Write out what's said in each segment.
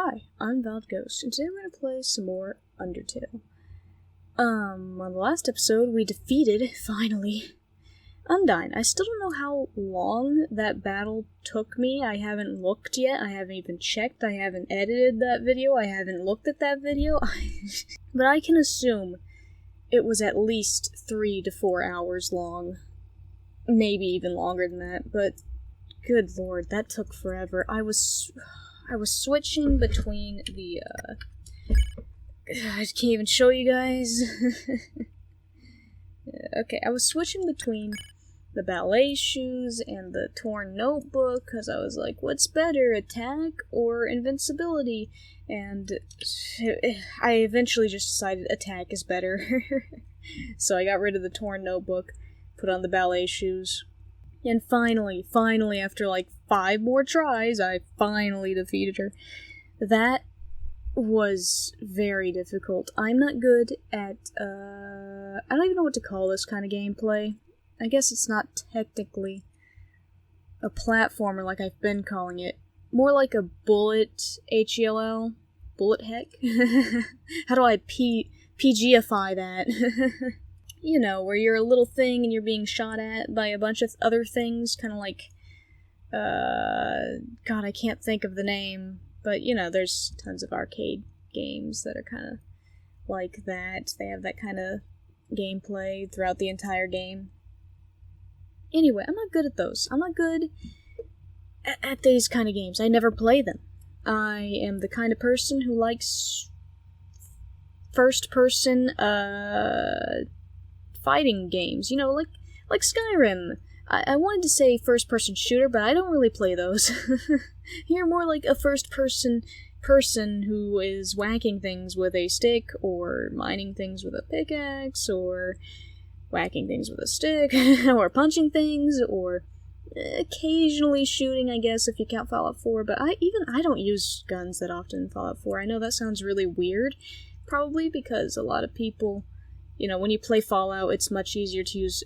Hi, I'm Valid Ghost, and today we're gonna play some more Undertale. On the last episode, we defeated, finally, Undyne. I still don't know how long that battle took me. I haven't looked yet, I haven't even checked, I haven't edited that video, I haven't looked at that video, but I can assume it was at least 3 to 4 hours long. Maybe even longer than that, but good lord, that took forever. I was switching between the, I can't even show you guys. Okay, I was switching between the ballet shoes and the torn notebook, because I was like, what's better, attack or invincibility? And I eventually just decided attack is better. So I got rid of the torn notebook, put on the ballet shoes. And finally, after like 5 more tries, I finally defeated her. That was very difficult. I'm not good at, I don't even know what to call this kind of gameplay. I guess it's not technically a platformer like I've been calling it. More like a bullet, H-E-L-L, bullet heck? How do I PGify that? You know, where you're a little thing and you're being shot at by a bunch of other things, kind of like, God, I can't think of the name, but, you know, there's tons of arcade games that are kind of like that. They have that kind of gameplay throughout the entire game. Anyway, I'm not good at those. I'm not good at these kind of games. I never play them. I am the kind of person who likes first-person, fighting games, you know, like Skyrim. I wanted to say first-person shooter, but I don't really play those. You're more like a first-person person who is whacking things with a stick, or mining things with a pickaxe, or whacking things with a stick, or punching things, or occasionally shooting, I guess, if you count Fallout 4, but I don't use guns that often in Fallout 4. I know that sounds really weird, probably because a lot of people, you know, when you play Fallout, it's much easier to use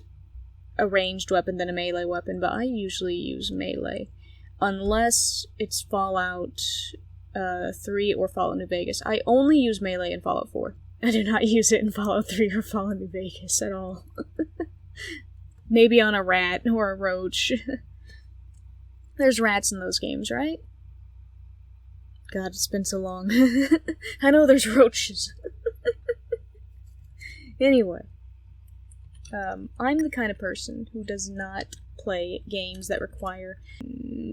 a ranged weapon than a melee weapon, but I usually use melee. Unless it's Fallout 3 or Fallout New Vegas. I only use melee in Fallout 4. I do not use it in Fallout 3 or Fallout New Vegas at all. Maybe on a rat or a roach. There's rats in those games, right? God, it's been so long. I know there's roaches. Anyway, I'm the kind of person who does not play games that require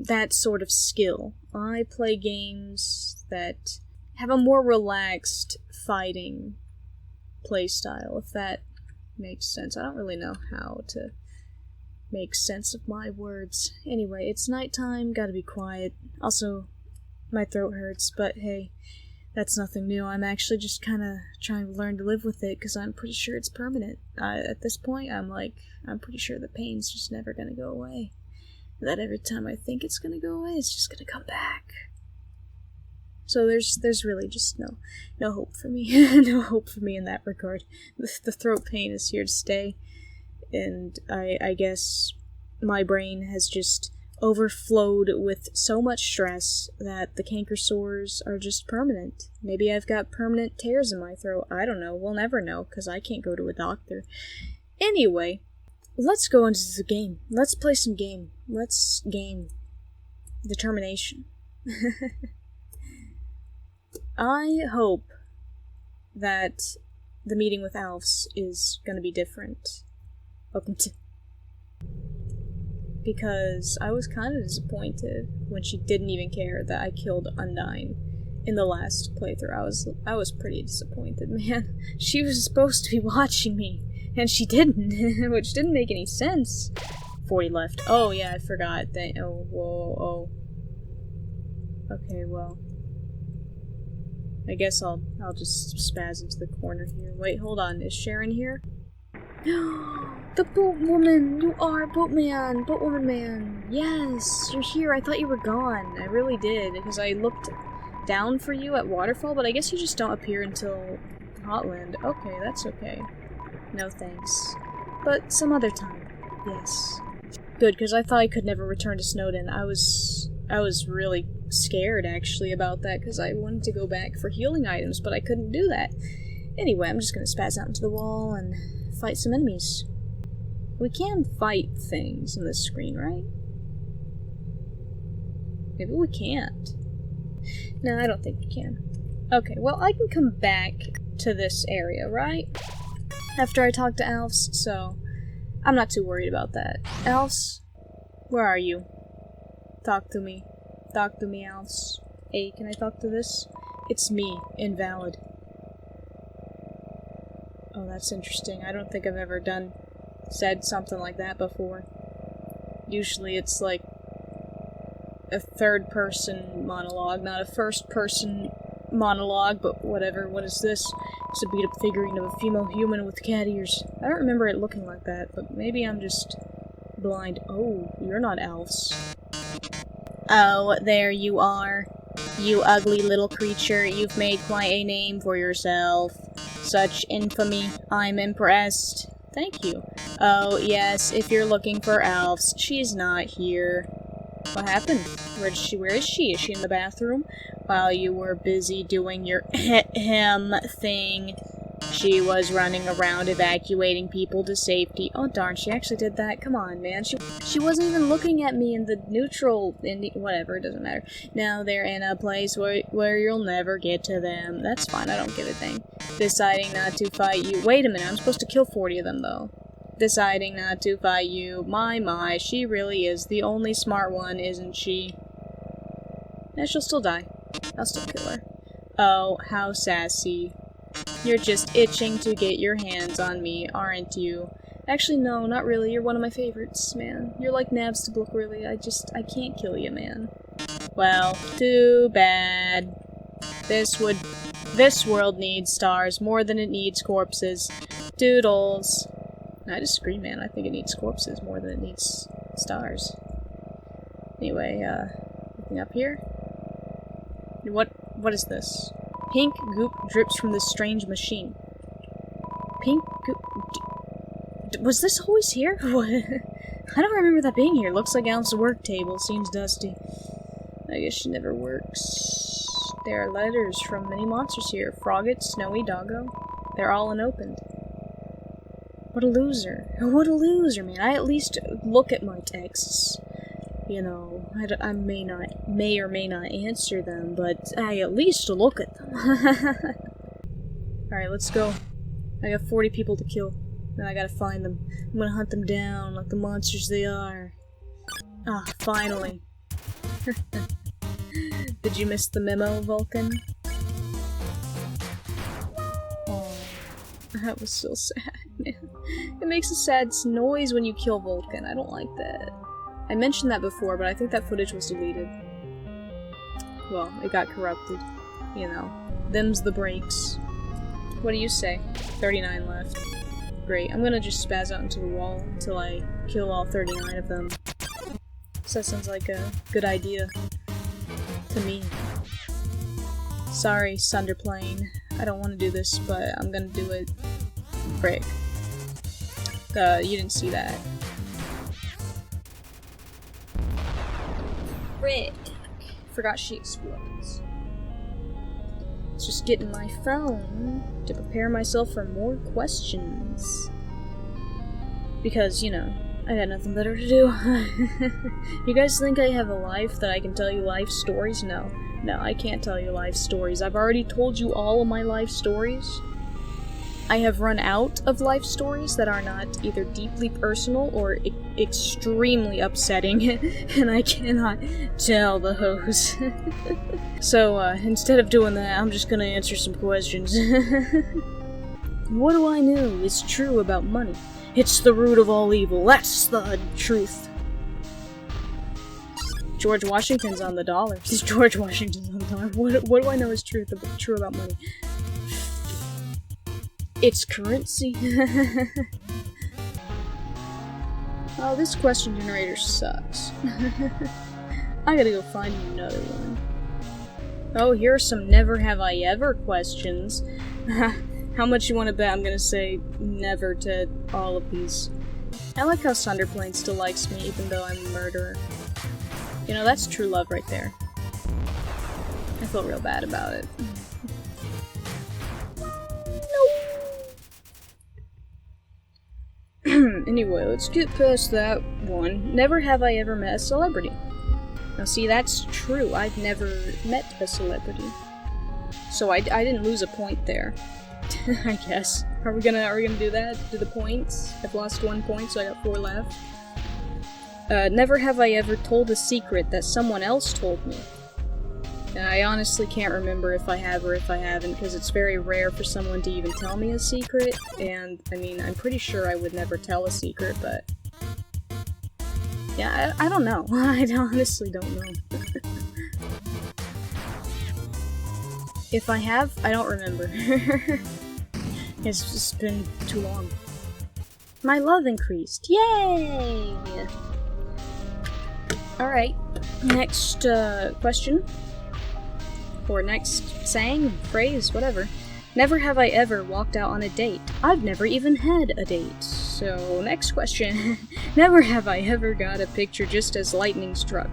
that sort of skill. I play games that have a more relaxed fighting playstyle, if that makes sense. I don't really know how to make sense of my words. Anyway, it's nighttime, gotta be quiet. Also, my throat hurts, but hey, that's nothing new. I'm actually just kind of trying to learn to live with it, because I'm pretty sure it's permanent. At this point, I'm pretty sure the pain's just never gonna go away. That every time I think it's gonna go away, it's just gonna come back. So there's really just no hope for me. No hope for me in that regard. The throat pain is here to stay, and I guess my brain has just overflowed with so much stress that the canker sores are just permanent. Maybe I've got permanent tears in my throat. I don't know. We'll never know, because I can't go to a doctor. Anyway, let's go into the game. Let's play some game. Let's game. Determination. I hope that the meeting with Alfs is gonna be different. Because I was kind of disappointed when she didn't even care that I killed Undyne in the last playthrough. I was pretty disappointed, man. She was supposed to be watching me, and she didn't, which didn't make any sense. 40 left. Oh yeah, I forgot. Oh, whoa, oh. Okay, well. I guess I'll just spaz into the corner here. Wait, hold on. Is Sharon here? The boatwoman! You are boatman! Boatwoman man! Yes! You're here! I thought you were gone. I really did, because I looked down for you at Waterfall, but I guess you just don't appear until Hotland. Okay, that's okay. No thanks. But some other time. Yes. Good, because I thought I could never return to Snowdin. I was I was really scared, actually, about that, because I wanted to go back for healing items, but I couldn't do that. Anyway, I'm just gonna spaz out into the wall and fight some enemies. We can fight things in this screen, right? Maybe we can't. No, I don't think we can. Okay, well, I can come back to this area, right? After I talk to elves, so I'm not too worried about that. Elves, where are you? Talk to me. Talk to me, elves. Hey, can I talk to this? It's me, Invalid. Oh, that's interesting. I don't think I've ever said something like that before. Usually it's like a third-person monologue, not a first-person monologue, but whatever. What is this? It's a beat-up figurine of a female human with cat ears. I don't remember it looking like that, but maybe I'm just blind. Oh, you're not elves. Oh, there you are. You ugly little creature, you've made quite a name for yourself. Such infamy. I'm impressed. Thank you. Oh, yes, if you're looking for elves, she's not here. What happened? Where is she? Is she in the bathroom? While you were busy doing your thing, she was running around evacuating people to safety. Oh darn, she actually did that. Come on, man. She wasn't even looking at me in the neutral, whatever, it doesn't matter. Now they're in a place where you'll never get to them. That's fine, I don't give a thing. Deciding not to fight you. Wait a minute, I'm supposed to kill 40 of them, though. Deciding not to fight you. My, she really is the only smart one, isn't she? Yeah, she'll still die. I'll still kill her. Oh, how sassy. You're just itching to get your hands on me, aren't you? Actually, no, not really. You're one of my favorites, man. You're like Nabs to Book, really. I can't kill you, man. Well, too bad. This world needs stars more than it needs corpses. Doodles. I disagree, man. I think it needs corpses more than it needs stars. Anyway, anything up here? What is this? Pink goop drips from this strange machine. Pink goop... Was this always here? What? I don't remember that being here. Looks like Alf's work table. Seems dusty. I guess she never works. There are letters from many monsters here. Frogget, Snowy, Doggo. They're all unopened. What a loser. What a loser, man. I at least look at my texts. You know, I may or may not answer them, but I at least look at them. Alright, let's go. I got 40 people to kill, and I gotta find them. I'm gonna hunt them down like the monsters they are. Ah, finally. Did you miss the memo, Vulcan? Oh, that was so sad, man. It makes a sad noise when you kill Vulcan. I don't like that. I mentioned that before, but I think that footage was deleted. Well, it got corrupted. You know. Them's the breaks. What do you say? 39 left. Great. I'm gonna just spaz out into the wall until I kill all 39 of them. So that sounds like a good idea. To me. Sorry, Sunderplane. I don't want to do this, but I'm gonna do it. Frick. You didn't see that. Frick. Forgot she explodes. Let's just get in my phone to prepare myself for more questions. Because, you know, I got nothing better to do. You guys think I have a life that I can tell you life stories? No. No, I can't tell you life stories. I've already told you all of my life stories. I have run out of life stories that are not either deeply personal or extremely upsetting, and I cannot tell those. So, instead of doing that, I'm just gonna answer some questions. What do I know is true about money? It's the root of all evil. That's the truth. George Washington's on the dollar. George Washington's on the dollar. What do I know is true about money? It's currency. Oh, this question generator sucks. I gotta go find another one. Oh, here are some never have I ever questions. How much you want to bet I'm gonna say never to all of these? I like how Sunderplane still likes me even though I'm a murderer. You know, that's true love right there. I feel real bad about it. No. Anyway, let's get past that one. Never have I ever met a celebrity. Now see, that's true. I've never met a celebrity. So I didn't lose a point there. I guess. Are we gonna do that? Do the points? I've lost 1 point, so I got 4 left. Never have I ever told a secret that someone else told me. I honestly can't remember if I have or if I haven't, because it's very rare for someone to even tell me a secret, and, I mean, I'm pretty sure I would never tell a secret, but... yeah, I don't know. I honestly don't know. If I have, I don't remember. It's just been too long. My love increased. Yay! Alright, next question. Or next saying, phrase, whatever. Never have I ever walked out on a date. I've never even had a date. So, next question. Never have I ever got a picture just as lightning struck.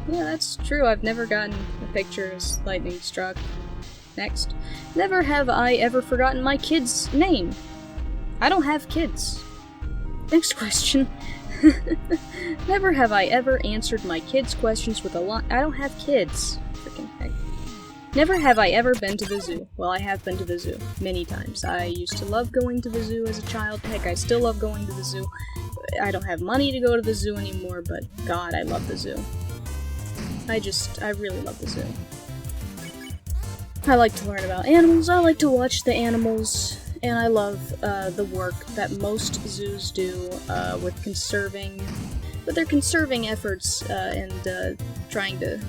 Yeah, that's true. I've never gotten a picture as lightning struck. Next. Never have I ever forgotten my kid's name. I don't have kids. Next question. Never have I ever answered my kids' questions with a line. I don't have kids. Freaking heck. Never have I ever been to the zoo. Well, I have been to the zoo many times. I used to love going to the zoo as a child. Heck, I still love going to the zoo. I don't have money to go to the zoo anymore, but God, I love the zoo. I really love the zoo. I like to learn about animals, I like to watch the animals, and I love the work that most zoos do with their conserving efforts and trying to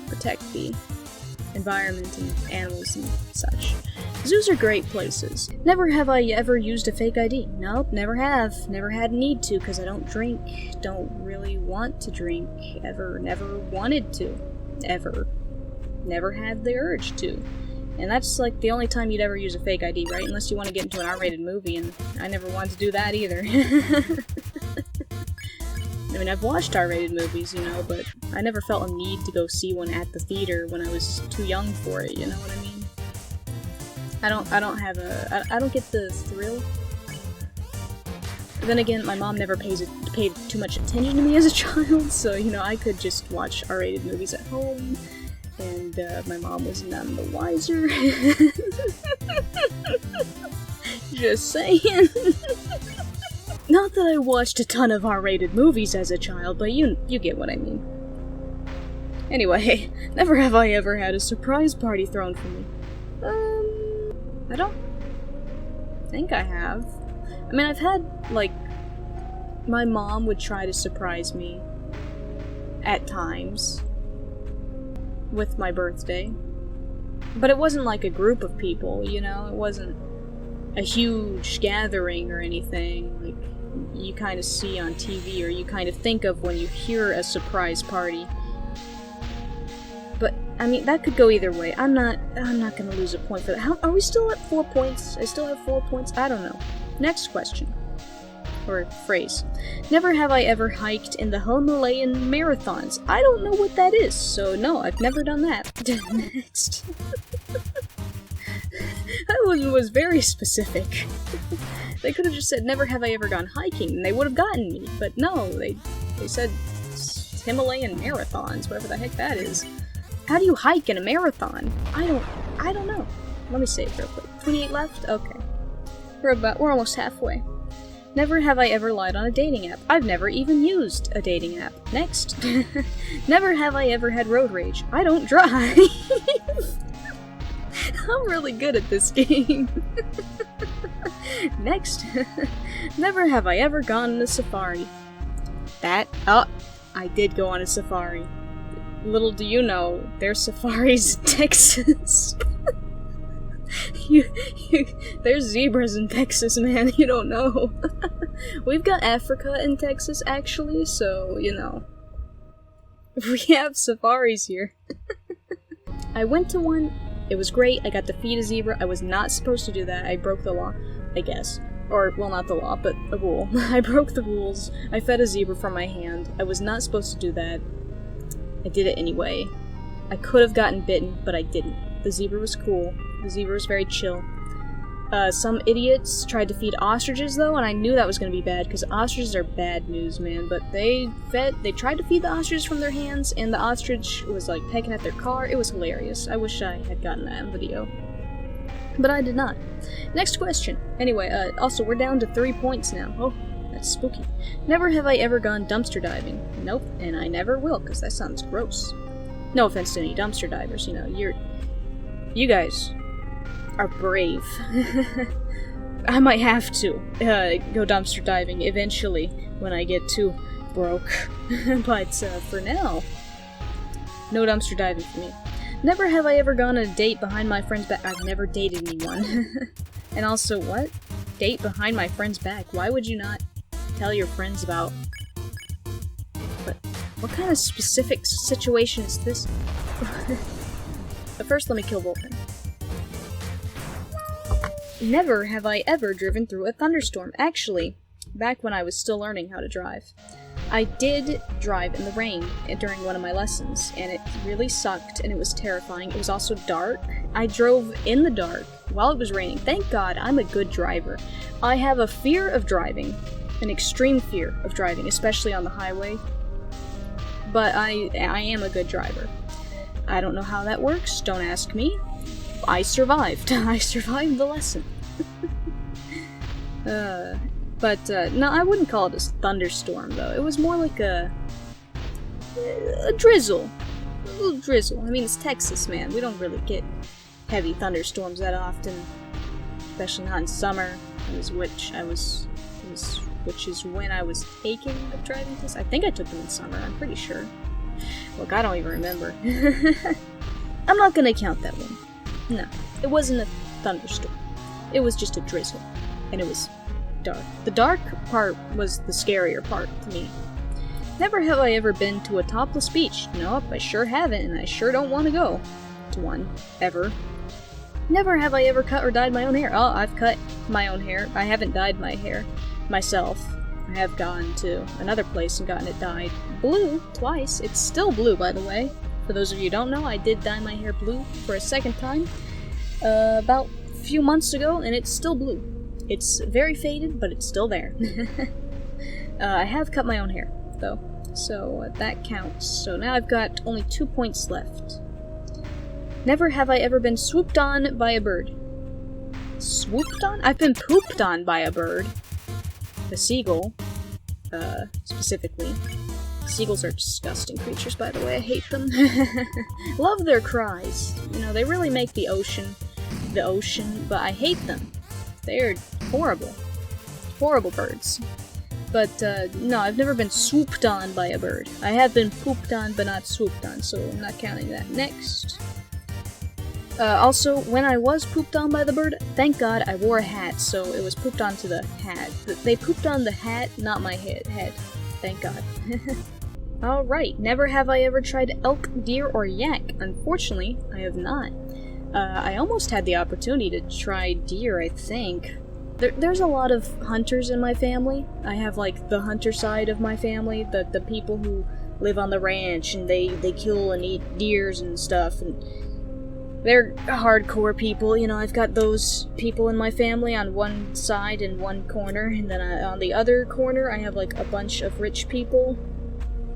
protect the environment and animals and such. Zoos are great places. Never have I ever used a fake ID. Nope, never have. Never had need to, because I don't drink. Don't really want to drink. Ever. Never wanted to. Ever. Never had the urge to. And that's, like, the only time you'd ever use a fake ID, right? Unless you want to get into an R-rated movie, and I never wanted to do that either. I mean, I've watched R-rated movies, you know, but I never felt a need to go see one at the theater when I was too young for it, you know what I mean? I don't get the thrill. Then again, my mom never paid too much attention to me as a child, so, you know, I could just watch R-rated movies at home. And my mom was none the wiser. Just saying. Not that I watched a ton of R-rated movies as a child, but you get what I mean. Anyway, never have I ever had a surprise party thrown for me. I don't think I have. I mean, I've had, like, my mom would try to surprise me at times with my birthday. But it wasn't like a group of people, you know? It wasn't a huge gathering or anything like you kind of see on TV or you kind of think of when you hear a surprise party. But, I mean, that could go either way. I'm not gonna lose a point for that. Are we still at 4 points? I still have 4 points? I don't know. Next question. Or phrase. Never have I ever hiked in the Himalayan marathons. I don't know what that is, so no, I've never done that. Next. That one was very specific. They could have just said, never have I ever gone hiking, and they would have gotten me. But no, they said Himalayan marathons, whatever the heck that is. How do you hike in a marathon? I don't know. Let me save real quick. 28 left? Okay. We're almost halfway. Never have I ever lied on a dating app. I've never even used a dating app. Next. Never have I ever had road rage. I don't drive. I'm really good at this game. Next. Never have I ever gone on a safari. I did go on a safari. Little do you know, there's safaris in Texas. There's zebras in Texas, man, you don't know. We've got Africa in Texas, actually, so, you know. We have safaris here. I went to one, it was great, I got to feed a zebra, I was not supposed to do that, I broke the law, I guess. Or, well, not the law, but a rule. I broke the rules, I fed a zebra from my hand, I was not supposed to do that. I did it anyway. I could have gotten bitten, but I didn't. The zebra was cool. The zebra was very chill. Some idiots tried to feed ostriches, though, and I knew that was going to be bad, because ostriches are bad news, man. But they tried to feed the ostriches from their hands, and the ostrich was, like, pecking at their car. It was hilarious. I wish I had gotten that on video. But I did not. Next question. Anyway, also, we're down to 3 points now. Oh, that's spooky. Never have I ever gone dumpster diving. Nope, and I never will, because that sounds gross. No offense to any dumpster divers, you know, you guys are brave. I might have to go dumpster diving eventually when I get too broke. But for now, no dumpster diving for me. Never have I ever gone on a date behind my friend's back. I've never dated anyone. And also, what? Date behind my friend's back? Why would you not tell your friends about... What kind of specific situation is this? But first, let me kill Vulcan. Never have I ever driven through a thunderstorm. Actually, back when I was still learning how to drive, I did drive in the rain during one of my lessons, and it really sucked, and it was terrifying. It was also dark. I drove in the dark while it was raining. Thank God I'm a good driver. I have a fear of driving, an extreme fear of driving, especially on the highway, but I am a good driver. I don't know how that works, don't ask me. I survived. I survived the lesson. No, I wouldn't call it a thunderstorm, though. It was more like a drizzle. A little drizzle. I mean, it's Texas, man. We don't really get heavy thunderstorms that often. Especially not in summer, which is when I was taking the driving test. I think I took them in summer, I'm pretty sure. Look, I don't even remember. I'm not gonna count that one. No, it wasn't a thunderstorm. It was just a drizzle. And it was dark. The dark part was the scarier part to me. Never have I ever been to a topless beach. Nope, I sure haven't, and I sure don't want to go to one. Ever. Never have I ever cut or dyed my own hair. Oh, I've cut my own hair. I haven't dyed my hair myself. I have gone to another place and gotten it dyed blue twice. It's still blue, by the way. For those of you who don't know, I did dye my hair blue for a second time about a few months ago, and it's still blue. It's very faded, but it's still there. I have cut my own hair, though, so that counts. So now I've got only 2 points left. Never have I ever been swooped on by a bird. Swooped on? I've been pooped on by a bird. A seagull, specifically. Seagulls are disgusting creatures, by the way. I hate them. Love their cries. You know, they really make the ocean, but I hate them. They're horrible. Horrible birds. But, no, I've never been swooped on by a bird. I have been pooped on, but not swooped on, so I'm not counting that. Next. Also, when I was pooped on by the bird, thank God I wore a hat, so it was pooped onto the hat. They pooped on the hat, not my head. Thank God. Alright, never have I ever tried elk, deer, or yak. Unfortunately, I have not. I almost had the opportunity to try deer, I think. There's a lot of hunters in my family. I have, like, the hunter side of my family, the people who live on the ranch, and they kill and eat deers and stuff, and they're hardcore people. You know, I've got those people in my family on one side in one corner, and then on the other corner I have, like, a bunch of rich people.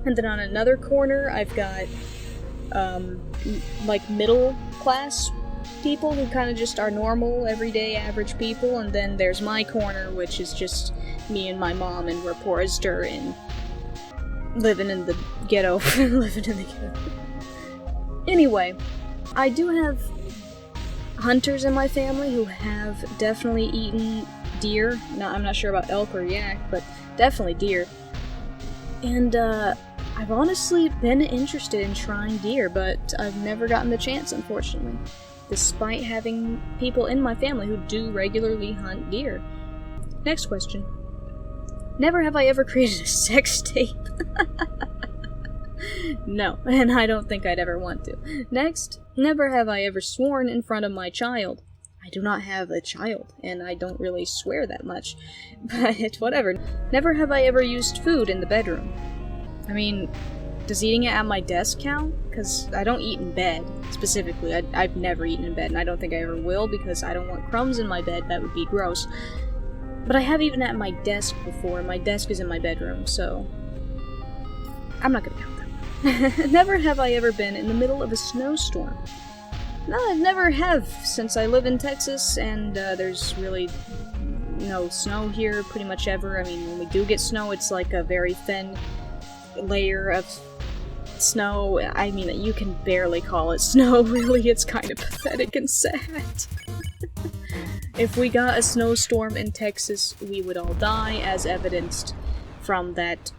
And then on another corner I've got, like, middle class people who kind of just are normal, everyday, average people. And then there's my corner, which is just me and my mom, and we're poor as dirt and living in the ghetto. Living in the ghetto. Anyway, I do have hunters in my family who have definitely eaten deer. Now, I'm not sure about elk or yak, but definitely deer. And, I've honestly been interested in trying deer, but I've never gotten the chance, unfortunately. Despite having people in my family who do regularly hunt deer. Next question. Never have I ever created a sex tape. No, and I don't think I'd ever want to. Next, never have I ever sworn in front of my child. I do not have a child, and I don't really swear that much, but whatever. Never have I ever used food in the bedroom. I mean, Does eating it at my desk count? Because I don't eat in bed, specifically. I've never eaten in bed, and I don't think I ever will, because I don't want crumbs in my bed. That would be gross. But I have eaten at my desk before. My desk is in my bedroom, so I'm not gonna count that. Never have I ever been in the middle of a snowstorm. No, I never have, since I live in Texas, and there's really no snow here pretty much ever. I mean, when we do get snow, it's like a very thin layer of snow. I mean, you can barely call it snow, really. It's kind of pathetic and sad. If we got a snowstorm in Texas, we would all die, as evidenced from that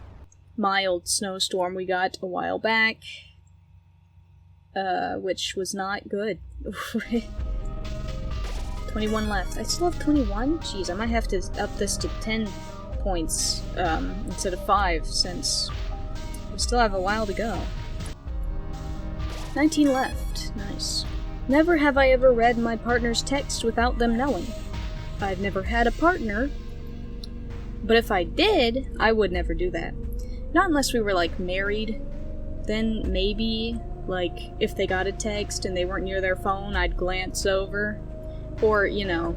mild snowstorm we got a while back, which was not good. 21 left. I still have 21? Jeez, I might have to up this to 10 points instead of 5, since we still have a while to go. 19 left. Nice. Never have I ever read my partner's text without them knowing. I've never had a partner, but if I did, I would never do that. Not unless we were, like, married. Then maybe, like, if they got a text and they weren't near their phone, I'd glance over. Or, you know,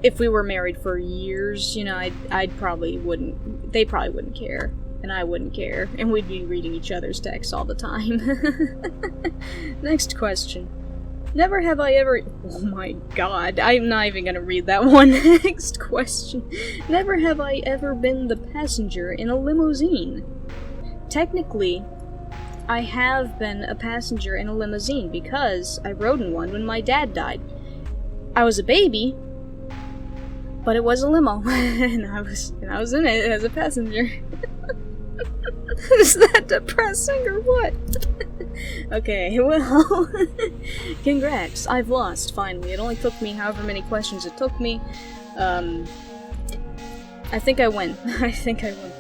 if we were married for years, you know, I'd probably wouldn't, they probably wouldn't care. And I wouldn't care, and we'd be reading each other's texts all the time. Next question. Never have I ever— oh my god, I'm not even gonna read that one. Next question. Never have I ever been the passenger in a limousine. Technically, I have been a passenger in a limousine because I rode in one when my dad died. I was a baby, but it was a limo, and I was in it as a passenger. Is that depressing or what? Okay, well, congrats, I've lost, finally. It only took me however many questions it took me. I think I win. I think I win.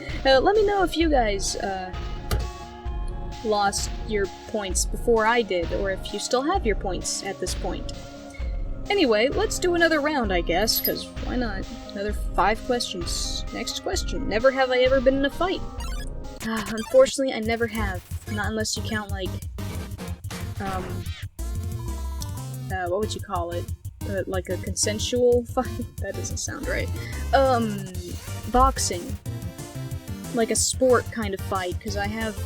Let me know if you guys, lost your points before I did, or if you still have your points at this point. Anyway, let's do another round, I guess, because why not? Another 5 questions. Next question. Never have I ever been in a fight. Unfortunately, I never have. Not unless you count, like, what would you call it? Like a consensual fight? That doesn't sound right. Boxing. Like a sport kind of fight, because I have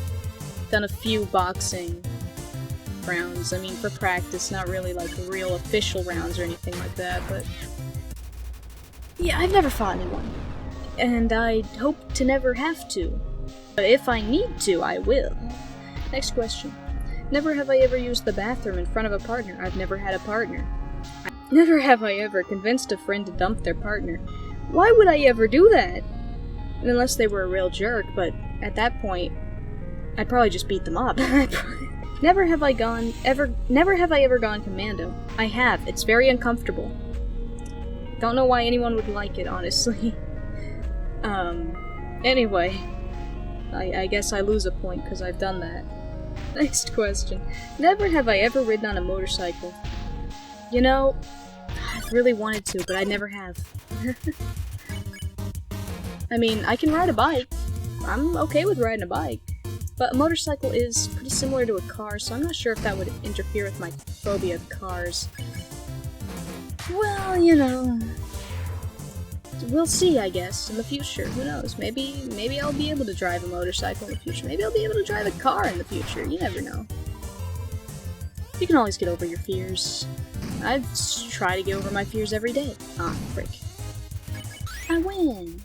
done a few boxing rounds. I mean, for practice, not really like real official rounds or anything like that, but yeah, I've never fought anyone. And I hope to never have to. But if I need to, I will. Next question. Never have I ever used the bathroom in front of a partner. I've never had a partner. Never have I ever convinced a friend to dump their partner. Why would I ever do that? Unless they were a real jerk, but at that point, I'd probably just beat them up. Never have I ever gone commando. I have. It's very uncomfortable. Don't know why anyone would like it, honestly. Anyway. I guess I lose a point because I've done that. Next question. Never have I ever ridden on a motorcycle. You know, I've really wanted to, but I never have. I mean, I can ride a bike. I'm okay with riding a bike. But a motorcycle is pretty similar to a car, so I'm not sure if that would interfere with my phobia of cars. Well, you know, we'll see, I guess, in the future. Who knows? Maybe I'll be able to drive a motorcycle in the future. Maybe I'll be able to drive a car in the future. You never know. You can always get over your fears. I try to get over my fears every day. Ah, frick. I win!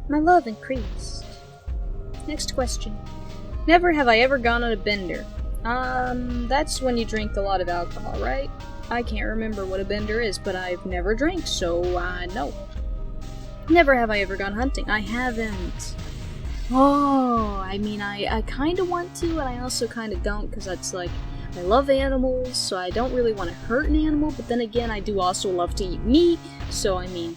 My love increased. Next question. Never have I ever gone on a bender. That's when you drink a lot of alcohol, right? I can't remember what a bender is, but I've never drank, so, no. Never have I ever gone hunting. I haven't. Oh, I mean, I kinda want to, and I also kinda don't, because that's like, I love animals, so I don't really want to hurt an animal, but then again, I do also love to eat meat, so I mean,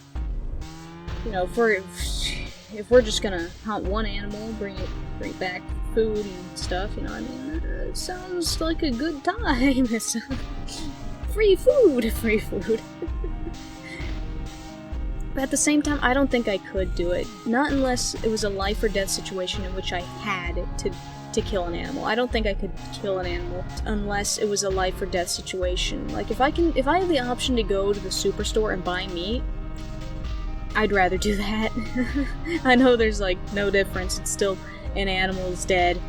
you know, if we're just gonna hunt one animal, bring back food and stuff, you know, I mean, it sounds like a good time. Free food! Free food. But at the same time, I don't think I could do it. Not unless it was a life or death situation in which I had to kill an animal. I don't think I could kill an animal unless it was a life or death situation. Like, if I have the option to go to the superstore and buy meat, I'd rather do that. I know there's, like, no difference. It's still an animal is dead.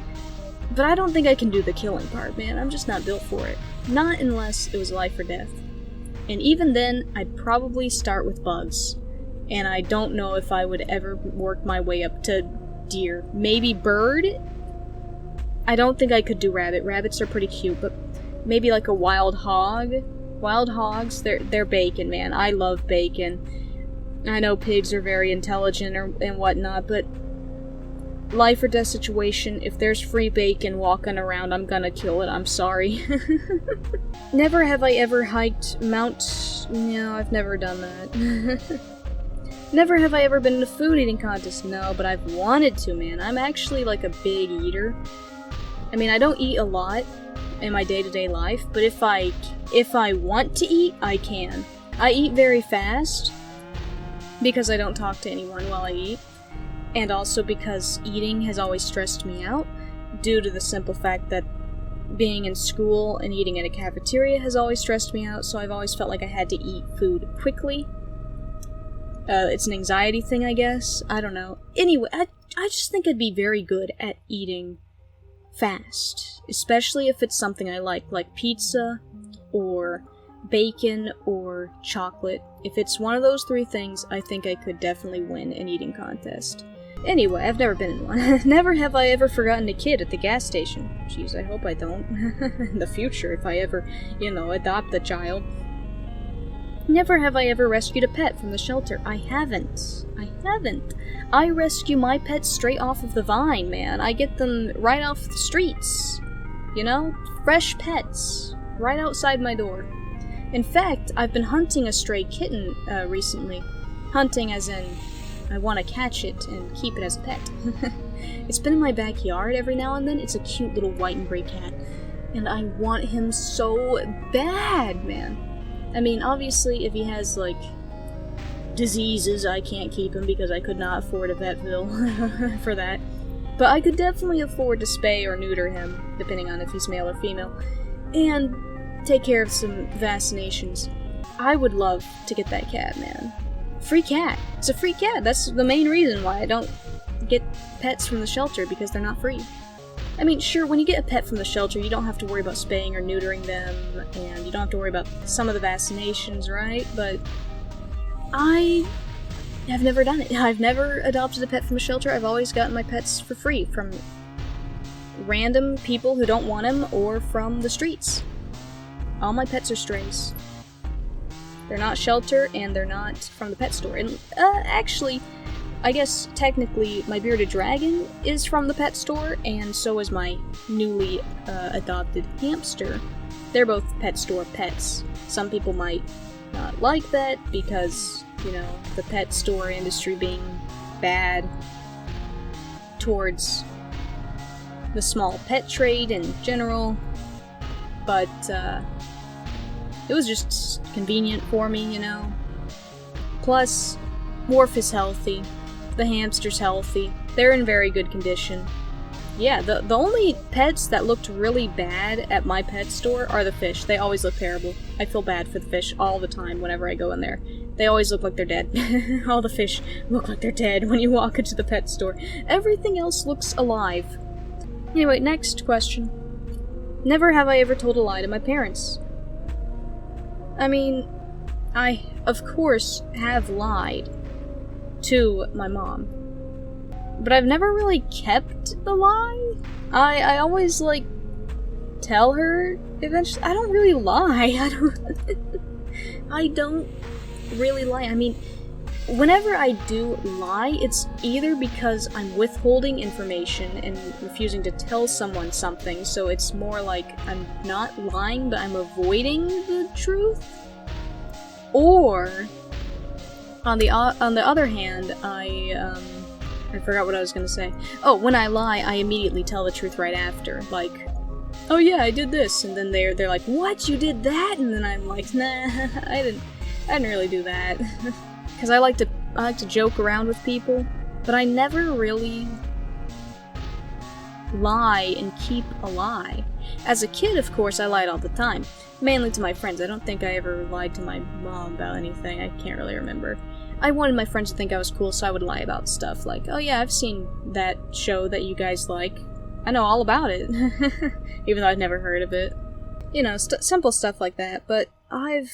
But I don't think I can do the killing part, man. I'm just not built for it. Not unless it was life or death. And even then, I'd probably start with bugs. And I don't know if I would ever work my way up to deer. Maybe bird? I don't think I could do rabbit. Rabbits are pretty cute, but maybe like a wild hog? Wild hogs, they're bacon, man. I love bacon. I know pigs are very intelligent and whatnot, but life or death situation, if there's free bacon walking around, I'm gonna kill it. I'm sorry. Never have I ever hiked Mount... No, I've never done that. Never have I ever been in a food eating contest. No, but I've wanted to, man. I'm actually like a big eater. I mean, I don't eat a lot in my day-to-day life, but if I want to eat, I can. I eat very fast because I don't talk to anyone while I eat, and also because eating has always stressed me out due to the simple fact that being in school and eating at a cafeteria has always stressed me out, so I've always felt like I had to eat food quickly. It's an anxiety thing, I guess. I don't know. Anyway, I just think I'd be very good at eating fast. Especially if it's something I like pizza, or bacon, or chocolate. If it's one of those three things, I think I could definitely win an eating contest. Anyway, I've never been in one. Never have I ever forgotten a kid at the gas station. Jeez, I hope I don't. In the future, if I ever, adopt a child. Never have I ever rescued a pet from the shelter. I haven't. I rescue my pets straight off of the vine, man. I get them right off the streets. Fresh pets. Right outside my door. In fact, I've been hunting a stray kitten, recently. Hunting as in, I want to catch it and keep it as a pet. It's been in my backyard every now and then. It's a cute little white and gray cat. And I want him so bad, man. I mean, obviously, if he has, like, diseases, I can't keep him because I could not afford a vet bill for that. But I could definitely afford to spay or neuter him, depending on if he's male or female, and take care of some vaccinations. I would love to get that cat, man. Free cat. It's a free cat. That's the main reason why I don't get pets from the shelter, because they're not free. I mean, sure, when you get a pet from the shelter, you don't have to worry about spaying or neutering them, and you don't have to worry about some of the vaccinations, right? But I have never done it. I've never adopted a pet from a shelter. I've always gotten my pets for free from random people who don't want them or from the streets. All my pets are strays. They're not shelter, and they're not from the pet store. And, actually, I guess technically my bearded dragon is from the pet store, and so is my newly adopted hamster. They're both pet store pets. Some people might not like that because, the pet store industry being bad towards the small pet trade in general, but it was just convenient for me, Plus, Worf is healthy. The hamster's healthy. They're in very good condition. Yeah, the only pets that looked really bad at my pet store are the fish. They always look terrible. I feel bad for the fish all the time whenever I go in there. They always look like they're dead. All the fish look like they're dead when you walk into the pet store. Everything else looks alive. Anyway, next question. Never have I ever told a lie to my parents. I mean, I, of course, have lied to my mom. But I've never really kept the lie. I always, tell her eventually. I don't really lie. I don't really lie. I mean, whenever I do lie, it's either because I'm withholding information and refusing to tell someone something, so it's more like I'm not lying, but I'm avoiding the truth. Or on the other hand, I forgot what I was gonna say. Oh, when I lie, I immediately tell the truth right after. Like, oh yeah, I did this, and then they're like, what? You did that? And then I'm like, nah, I didn't really do that. because I like to joke around with people, but I never really lie and keep a lie. As a kid, of course, I lied all the time, mainly to my friends. I don't think I ever lied to my mom about anything. I can't really remember. I wanted my friends to think I was cool, so I would lie about stuff like, oh yeah, I've seen that show that you guys like. I know all about it, even though I'd never heard of it. You know, simple stuff like that, but I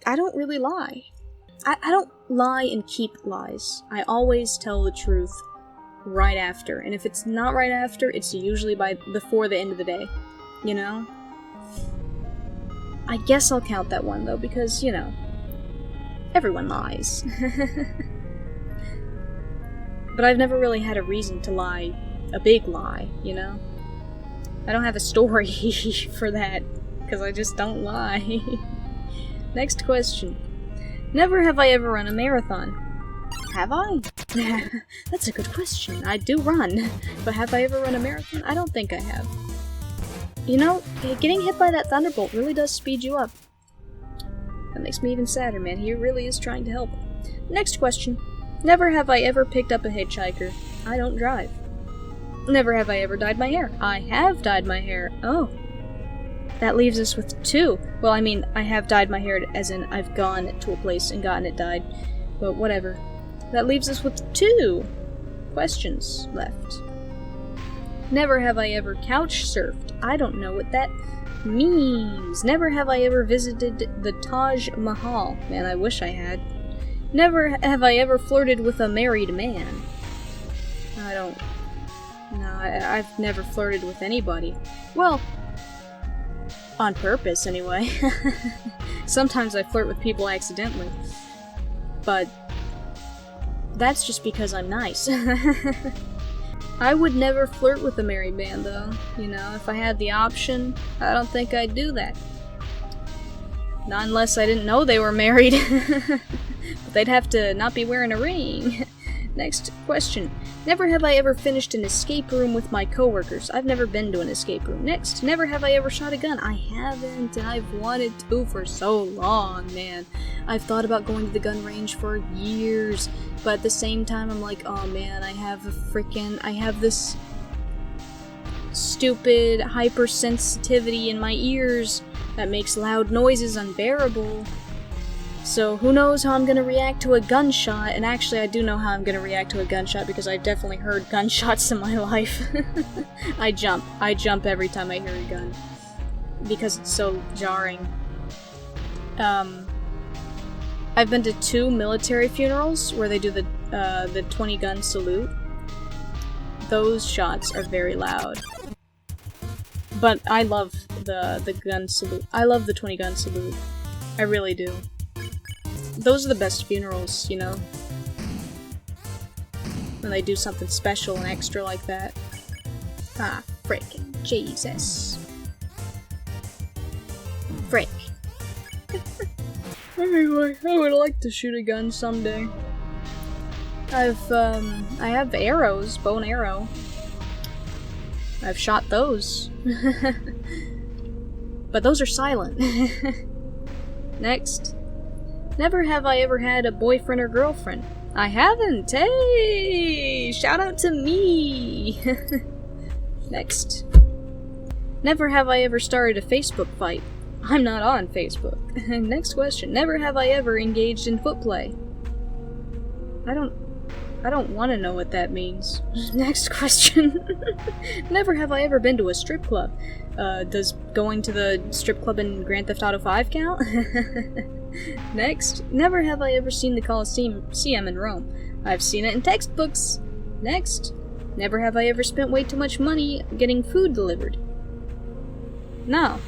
don't really lie. I don't lie and keep lies. I always tell the truth right after, and if it's not right after, it's usually before the end of the day, you know? I guess I'll count that one, though, because, you know, everyone lies. But I've never really had a reason to lie, a big lie, you know? I don't have a story for that, because I just don't lie. Next question. Never have I ever run a marathon. Have I? That's a good question. I do run, but have I ever run a marathon? I don't think I have. You know, getting hit by that thunderbolt really does speed you up. That makes me even sadder, man. He really is trying to help. Next question. Never have I ever picked up a hitchhiker. I don't drive. Never have I ever dyed my hair. I have dyed my hair. Oh. That leaves us with 2. Well, I mean, I have dyed my hair as in I've gone to a place and gotten it dyed. But whatever. That leaves us with 2 questions left. Never have I ever couch surfed. I don't know what that means. Never have I ever visited the Taj Mahal. Man, I wish I had. Never have I ever flirted with a married man. I've never flirted with anybody. Well, on purpose, anyway. Sometimes I flirt with people accidentally. But that's just because I'm nice. I would never flirt with a married man, though. You know, if I had the option, I don't think I'd do that. Not unless I didn't know they were married. But they'd have to not be wearing a ring. Next question. Never have I ever finished an escape room with my coworkers. I've never been to an escape room. Next. Never have I ever shot a gun. I haven't, and I've wanted to for so long, man. I've thought about going to the gun range for years, but at the same time I'm like, oh man, I have this stupid hypersensitivity in my ears that makes loud noises unbearable. So who knows how I'm gonna react to a gunshot, and actually I do know how I'm gonna react to a gunshot because I've definitely heard gunshots in my life. I jump every time I hear a gun. Because it's so jarring. I've been to 2 military funerals where they do the 20 gun salute. Those shots are very loud. But I love the gun salute. I love the 20 gun salute. I really do. Those are the best funerals, you know? When they do something special and extra like that. Ah, frickin' Jesus. Frick. Anyway, I would like to shoot a gun someday. I have arrows, bow and arrow. I've shot those. But those are silent. Next. Never have I ever had a boyfriend or girlfriend. I haven't! Hey! Shout out to me! Next. Never have I ever started a Facebook fight. I'm not on Facebook. Next question. Never have I ever engaged in foot play. I don't want to know what that means. Next question. Never have I ever been to a strip club. Does going to the strip club in Grand Theft Auto 5 count? Next. Never have I ever seen the Colosseum in Rome. I've seen it in textbooks. Next. Never have I ever spent way too much money getting food delivered. No.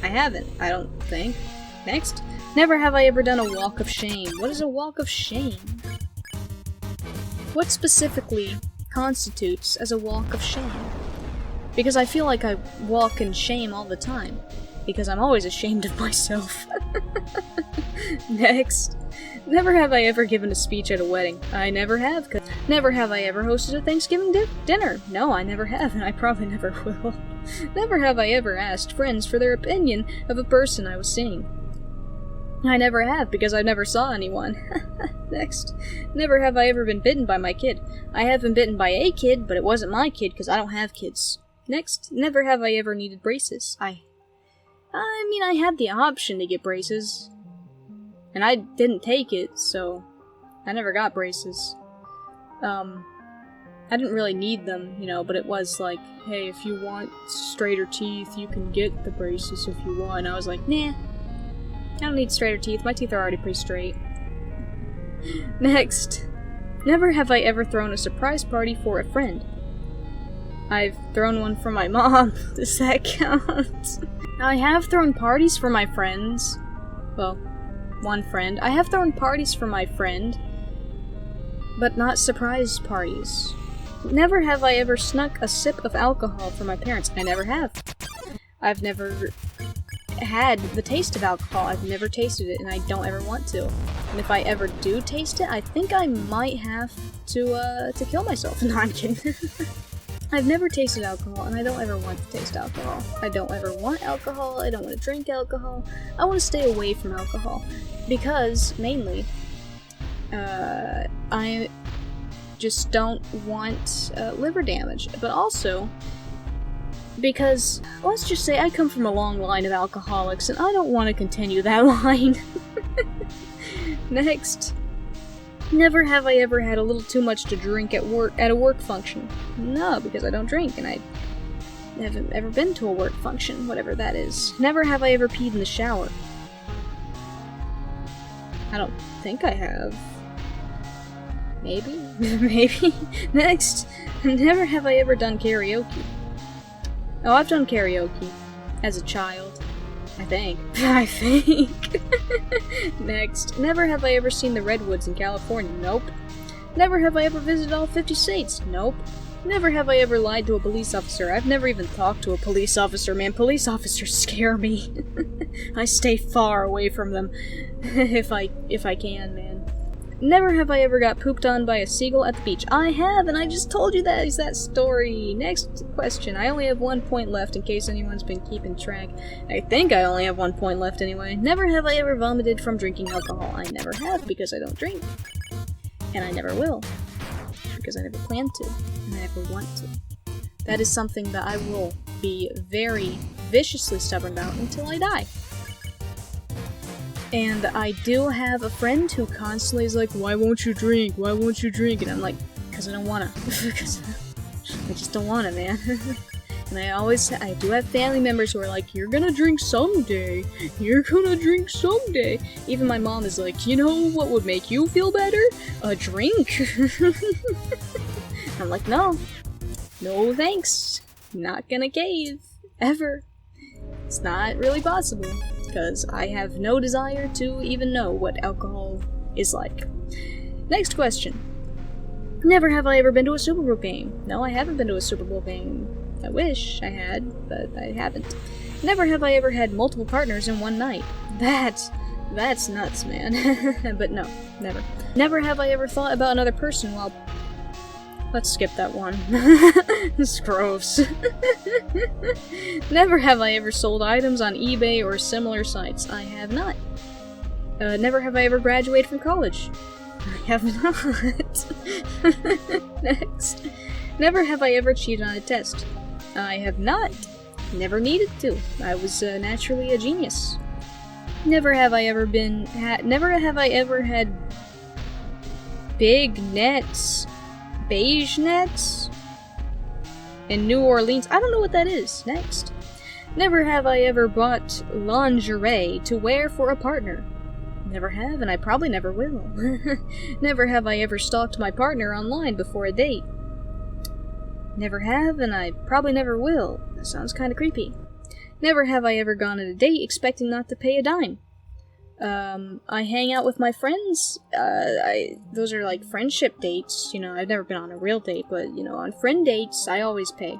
I haven't, I don't think. Next. Never have I ever done a walk of shame. What is a walk of shame? What specifically constitutes as a walk of shame? Because I feel like I walk in shame all the time. Because I'm always ashamed of myself. Next. Never have I ever given a speech at a wedding. I never have. Never have I ever hosted a Thanksgiving dinner. No, I never have, and I probably never will. Never have I ever asked friends for their opinion of a person I was seeing. I never have, because I never saw anyone. Next. Never have I ever been bitten by my kid. I have been bitten by a kid, but it wasn't my kid because I don't have kids. Next. Never have I ever needed braces. I mean, I had the option to get braces. And I didn't take it, so I never got braces. I didn't really need them, you know, but it was like, hey, if you want straighter teeth, you can get the braces if you want. And I was like, nah, I don't need straighter teeth. My teeth are already pretty straight. Next. Never have I ever thrown a surprise party for a friend. I've thrown one for my mom. Does that count? I have thrown parties for my friends. Well, one friend. I have thrown parties for my friend, but not surprise parties. Never have I ever snuck a sip of alcohol from my parents. I never have. I've never had the taste of alcohol. I've never tasted it, and I don't ever want to. And if I ever do taste it, I think I might have to kill myself. No, I'm kidding. I've never tasted alcohol, and I don't ever want to taste alcohol. I don't ever want alcohol, I don't want to drink alcohol. I want to stay away from alcohol. Because, mainly, I just don't want liver damage. But also, because, let's just say I come from a long line of alcoholics, and I don't want to continue that line. Next. Never have I ever had a little too much to drink at a work function. No, because I don't drink, and I haven't ever been to a work function, whatever that is. Never have I ever peed in the shower. I don't think I have. Maybe? Maybe? Next. Never have I ever done karaoke. Oh, I've done karaoke. As a child. I think. I think. Next. Never have I ever seen the redwoods in California. Nope. Never have I ever visited all 50 states. Nope. Never have I ever lied to a police officer. I've never even talked to a police officer, man. Police officers scare me. I stay far away from them. if I can, man. Never have I ever got pooped on by a seagull at the beach. I have, and I just told you that is that story. Next question. I only have 1 point left in case anyone's been keeping track. I think I only have 1 point left anyway. Never have I ever vomited from drinking alcohol. I never have because I don't drink. And I never will. Because I never plan to. And I never want to. That is something that I will be very viciously stubborn about until I die. And I do have a friend who constantly is like, why won't you drink? Why won't you drink? And I'm like, because I don't wanna. Because I just don't wanna, man. And I do have family members who are like, you're gonna drink someday. You're gonna drink someday. Even my mom is like, you know what would make you feel better? A drink. I'm like, no. No thanks. Not gonna cave. Ever. It's not really possible. Because I have no desire to even know what alcohol is like. Next question. Never have I ever been to a Super Bowl game. No, I haven't been to a Super Bowl game. I wish I had, but I haven't. Never have I ever had multiple partners in one night. That's nuts, man. But no, never. Never have I ever thought about another person while... Let's skip that one. This is gross. Never have I ever sold items on eBay or similar sites. I have not. Never have I ever graduated from college. I have not. Next. Never have I ever cheated on a test. I have not. Never needed to. I was naturally a genius. Never have I ever never have I ever had big nets. Beige nets? In New Orleans? I don't know what that is. Next. Never have I ever bought lingerie to wear for a partner. Never have, and I probably never will. Never have I ever stalked my partner online before a date. Never have, and I probably never will. That sounds kinda creepy. Never have I ever gone on a date expecting not to pay a dime. I hang out with my friends. Those are like friendship dates. You know, I've never been on a real date, but, you know, on friend dates, I always pay.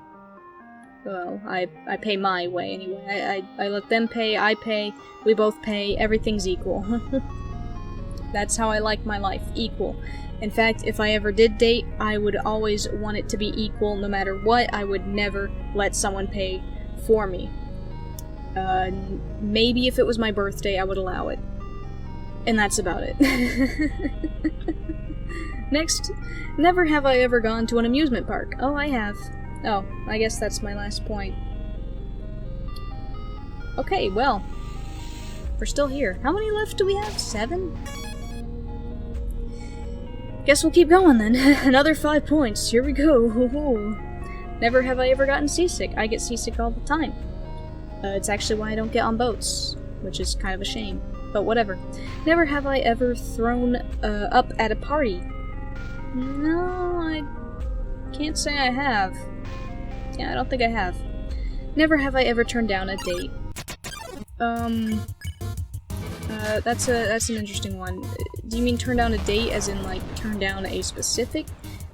Well, I pay my way anyway. I let them pay, I pay, we both pay, everything's equal. That's how I like my life, equal. In fact, if I ever did date, I would always want it to be equal no matter what. I would never let someone pay for me. Maybe if it was my birthday, I would allow it. And that's about it. Next, never have I ever gone to an amusement park. Oh, I have. Oh, I guess that's my last point. Okay, well, we're still here. How many left do we have? 7? Guess we'll keep going then. Another 5 points. Here we go. Never have I ever gotten seasick. I get seasick all the time. It's actually why I don't get on boats, which is kind of a shame. But whatever. Never have I ever thrown up at a party. No, I can't say I have. Yeah, I don't think I have. Never have I ever turned down a date. That's an interesting one. Do you mean turn down a date as in, like, turn down a specific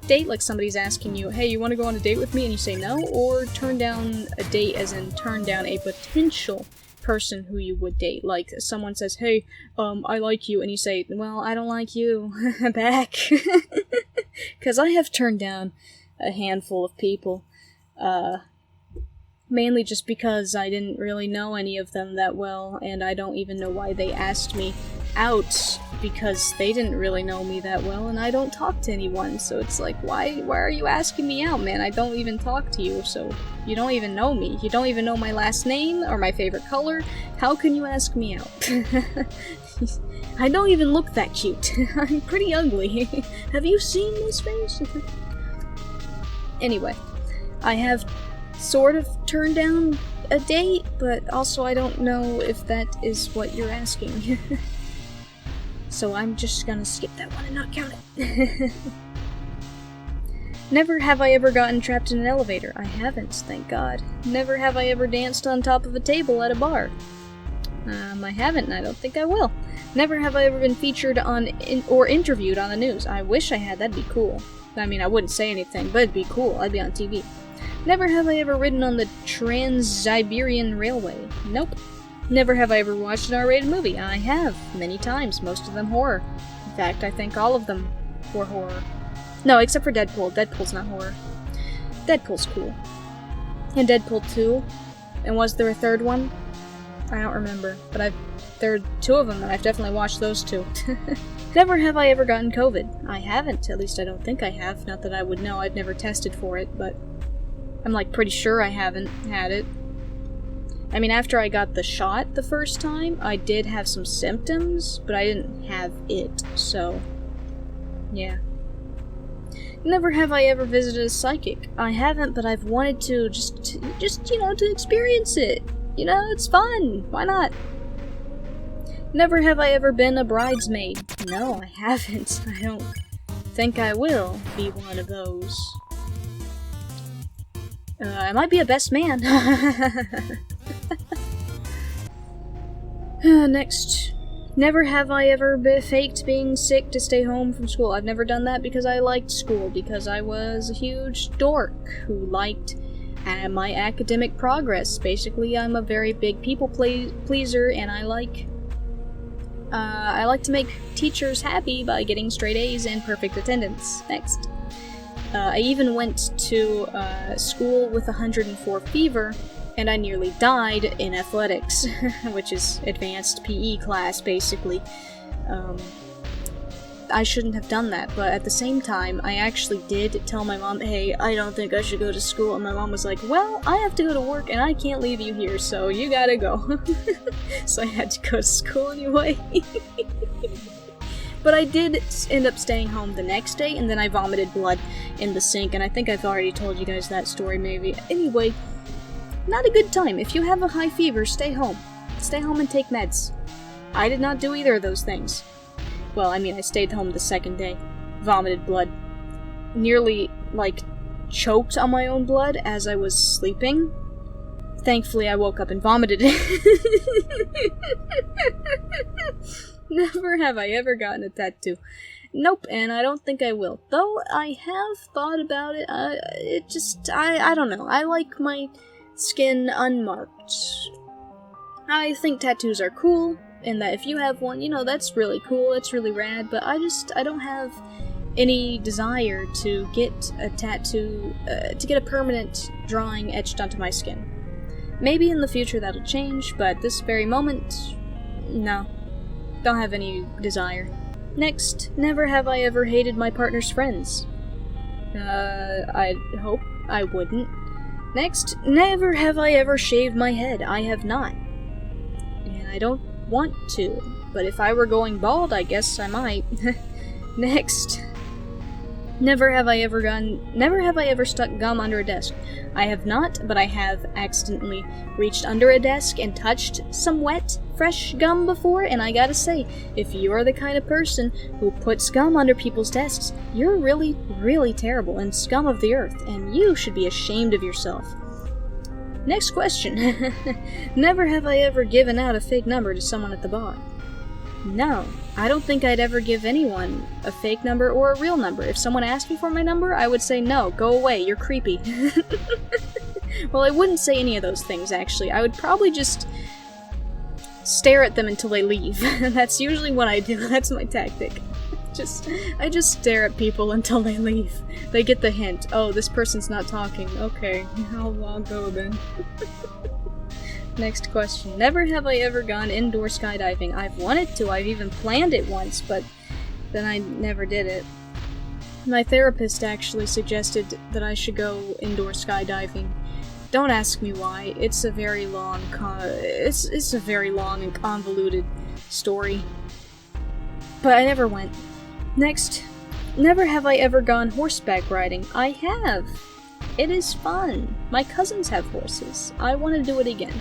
date? Like somebody's asking you, hey, you want to go on a date with me? And you say no? Or turn down a date as in turn down a potential person who you would date? Like, someone says, hey, I like you, and you say, well, I don't like you back. Because I have turned down a handful of people. Mainly just because I didn't really know any of them that well, and I don't even know why they asked me out, because they didn't really know me that well, and I don't talk to anyone, so it's like, why are you asking me out, man? I don't even talk to you, so you don't even know me. You don't even know my last name, or my favorite color. How can you ask me out? I don't even look that cute. I'm pretty ugly. Have you seen this face? Anyway, I have sort of turned down a date, but also I don't know if that is what you're asking. So I'm just gonna skip that one and not count it. Never have I ever gotten trapped in an elevator. I haven't, thank God. Never have I ever danced on top of a table at a bar. I haven't, and I don't think I will. Never have I ever been featured on or interviewed on the news. I wish I had, that'd be cool. I mean, I wouldn't say anything, but it'd be cool. I'd be on TV. Never have I ever ridden on the Trans-Siberian Railway. Nope. Never have I ever watched an R-rated movie. I have, many times, most of them horror. In fact, I think all of them were horror. No, except for Deadpool. Deadpool's not horror. Deadpool's cool. And Deadpool 2. And was there a third one? I don't remember, but there are 2 of them, and I've definitely watched those 2. Never have I ever gotten COVID. I haven't, at least I don't think I have. Not that I would know, I've never tested for it, but I'm like pretty sure I haven't had it. I mean, after I got the shot the first time, I did have some symptoms, but I didn't have it, so yeah. Never have I ever visited a psychic. I haven't, but I've wanted to, just you know, to experience it. You know, it's fun. Why not? Never have I ever been a bridesmaid. No, I haven't. I don't think I will be one of those. I might be a best man. Next. Never have I ever faked being sick to stay home from school. I've never done that because I liked school, because I was a huge dork who liked my academic progress. Basically, I'm a very big people pleaser, and I like to make teachers happy by getting straight A's and perfect attendance. Next. I even went to school with 104 fever, and I nearly died in athletics, which is advanced PE class, basically. I shouldn't have done that, but at the same time, I actually did tell my mom, hey, I don't think I should go to school, and my mom was like, well, I have to go to work, and I can't leave you here, so you gotta go. So I had to go to school anyway. But I did end up staying home the next day, and then I vomited blood in the sink, and I think I've already told you guys that story, maybe. Anyway, not a good time. If you have a high fever, stay home. Stay home and take meds. I did not do either of those things. Well, I mean, I stayed home the second day. Vomited blood. Nearly, like, choked on my own blood as I was sleeping. Thankfully, I woke up and vomited it. Never have I ever gotten a tattoo. Nope, and I don't think I will. Though I have thought about it. I don't know. I like my skin unmarked. I think tattoos are cool, and that if you have one, you know, that's really cool, that's really rad, but I don't have any desire to get a tattoo, to get a permanent drawing etched onto my skin. Maybe in the future that'll change, but this very moment, no. Don't have any desire. Next, never have I ever hated my partner's friends. I hope I wouldn't. Next, never have I ever shaved my head. I have not. And I don't want to, but if I were going bald, I guess I might. Next, never have I ever stuck gum under a desk. I have not, but I have accidentally reached under a desk and touched some wet, fresh gum before, and I gotta say, if you are the kind of person who puts gum under people's desks, you're really, really terrible and scum of the earth, and you should be ashamed of yourself. Next question. Never have I ever given out a fake number to someone at the bar. No, I don't think I'd ever give anyone a fake number or a real number. If someone asked me for my number, I would say, no, go away, you're creepy. Well, I wouldn't say any of those things, actually. I would probably just stare at them until they leave. That's usually what I do. That's my tactic. I just stare at people until they leave. They get the hint. Oh, this person's not talking. Okay, I'll go then. Next question. Never have I ever gone indoor skydiving. I've wanted to. I've even planned it once, but then I never did it. My therapist actually suggested that I should go indoor skydiving. Don't ask me why. It's a very long, it's a very long and convoluted story. But I never went. Next, never have I ever gone horseback riding. I have. It is fun. My cousins have horses. I want to do it again.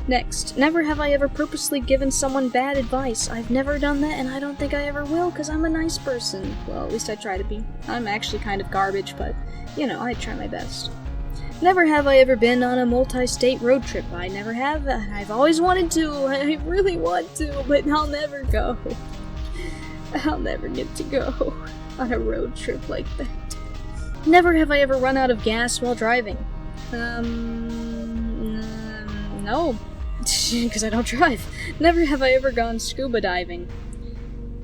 Next, never have I ever purposely given someone bad advice. I've never done that, and I don't think I ever will, because I'm a nice person. Well, at least I try to be. I'm actually kind of garbage, but, you know, I try my best. Never have I ever been on a multi-state road trip. I never have. I've always wanted to. I really want to, but I'll never go. I'll never get to go on a road trip like that. Never have I ever run out of gas while driving. No. Because I don't drive. Never have I ever gone scuba diving.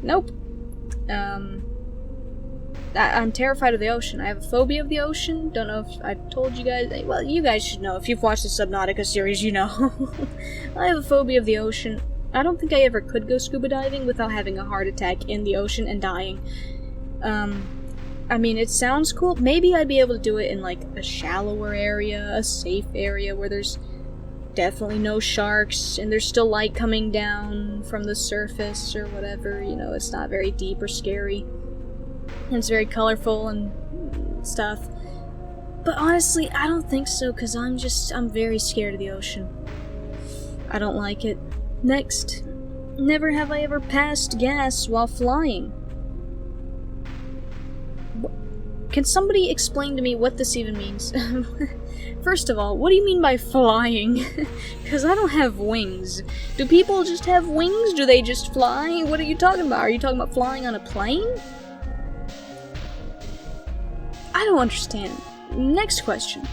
Nope. I'm terrified of the ocean. I have a phobia of the ocean. Don't know if I've told you guys. Well, you guys should know. If you've watched the Subnautica series, you know. I have a phobia of the ocean. I don't think I ever could go scuba diving without having a heart attack in the ocean and dying. I mean, it sounds cool. Maybe I'd be able to do it in, like, a shallower area, a safe area where there's definitely no sharks, and there's still light coming down from the surface or whatever. You know, it's not very deep or scary. And it's very colorful and stuff. But honestly, I don't think so, because I'm very scared of the ocean. I don't like it. Next, never have I ever passed gas while flying. Can somebody explain to me what this even means? First of all, what do you mean by flying? Because I don't have wings. Do people just have wings? Do they just fly? What are you talking about? Are you talking about flying on a plane? I don't understand. Next question.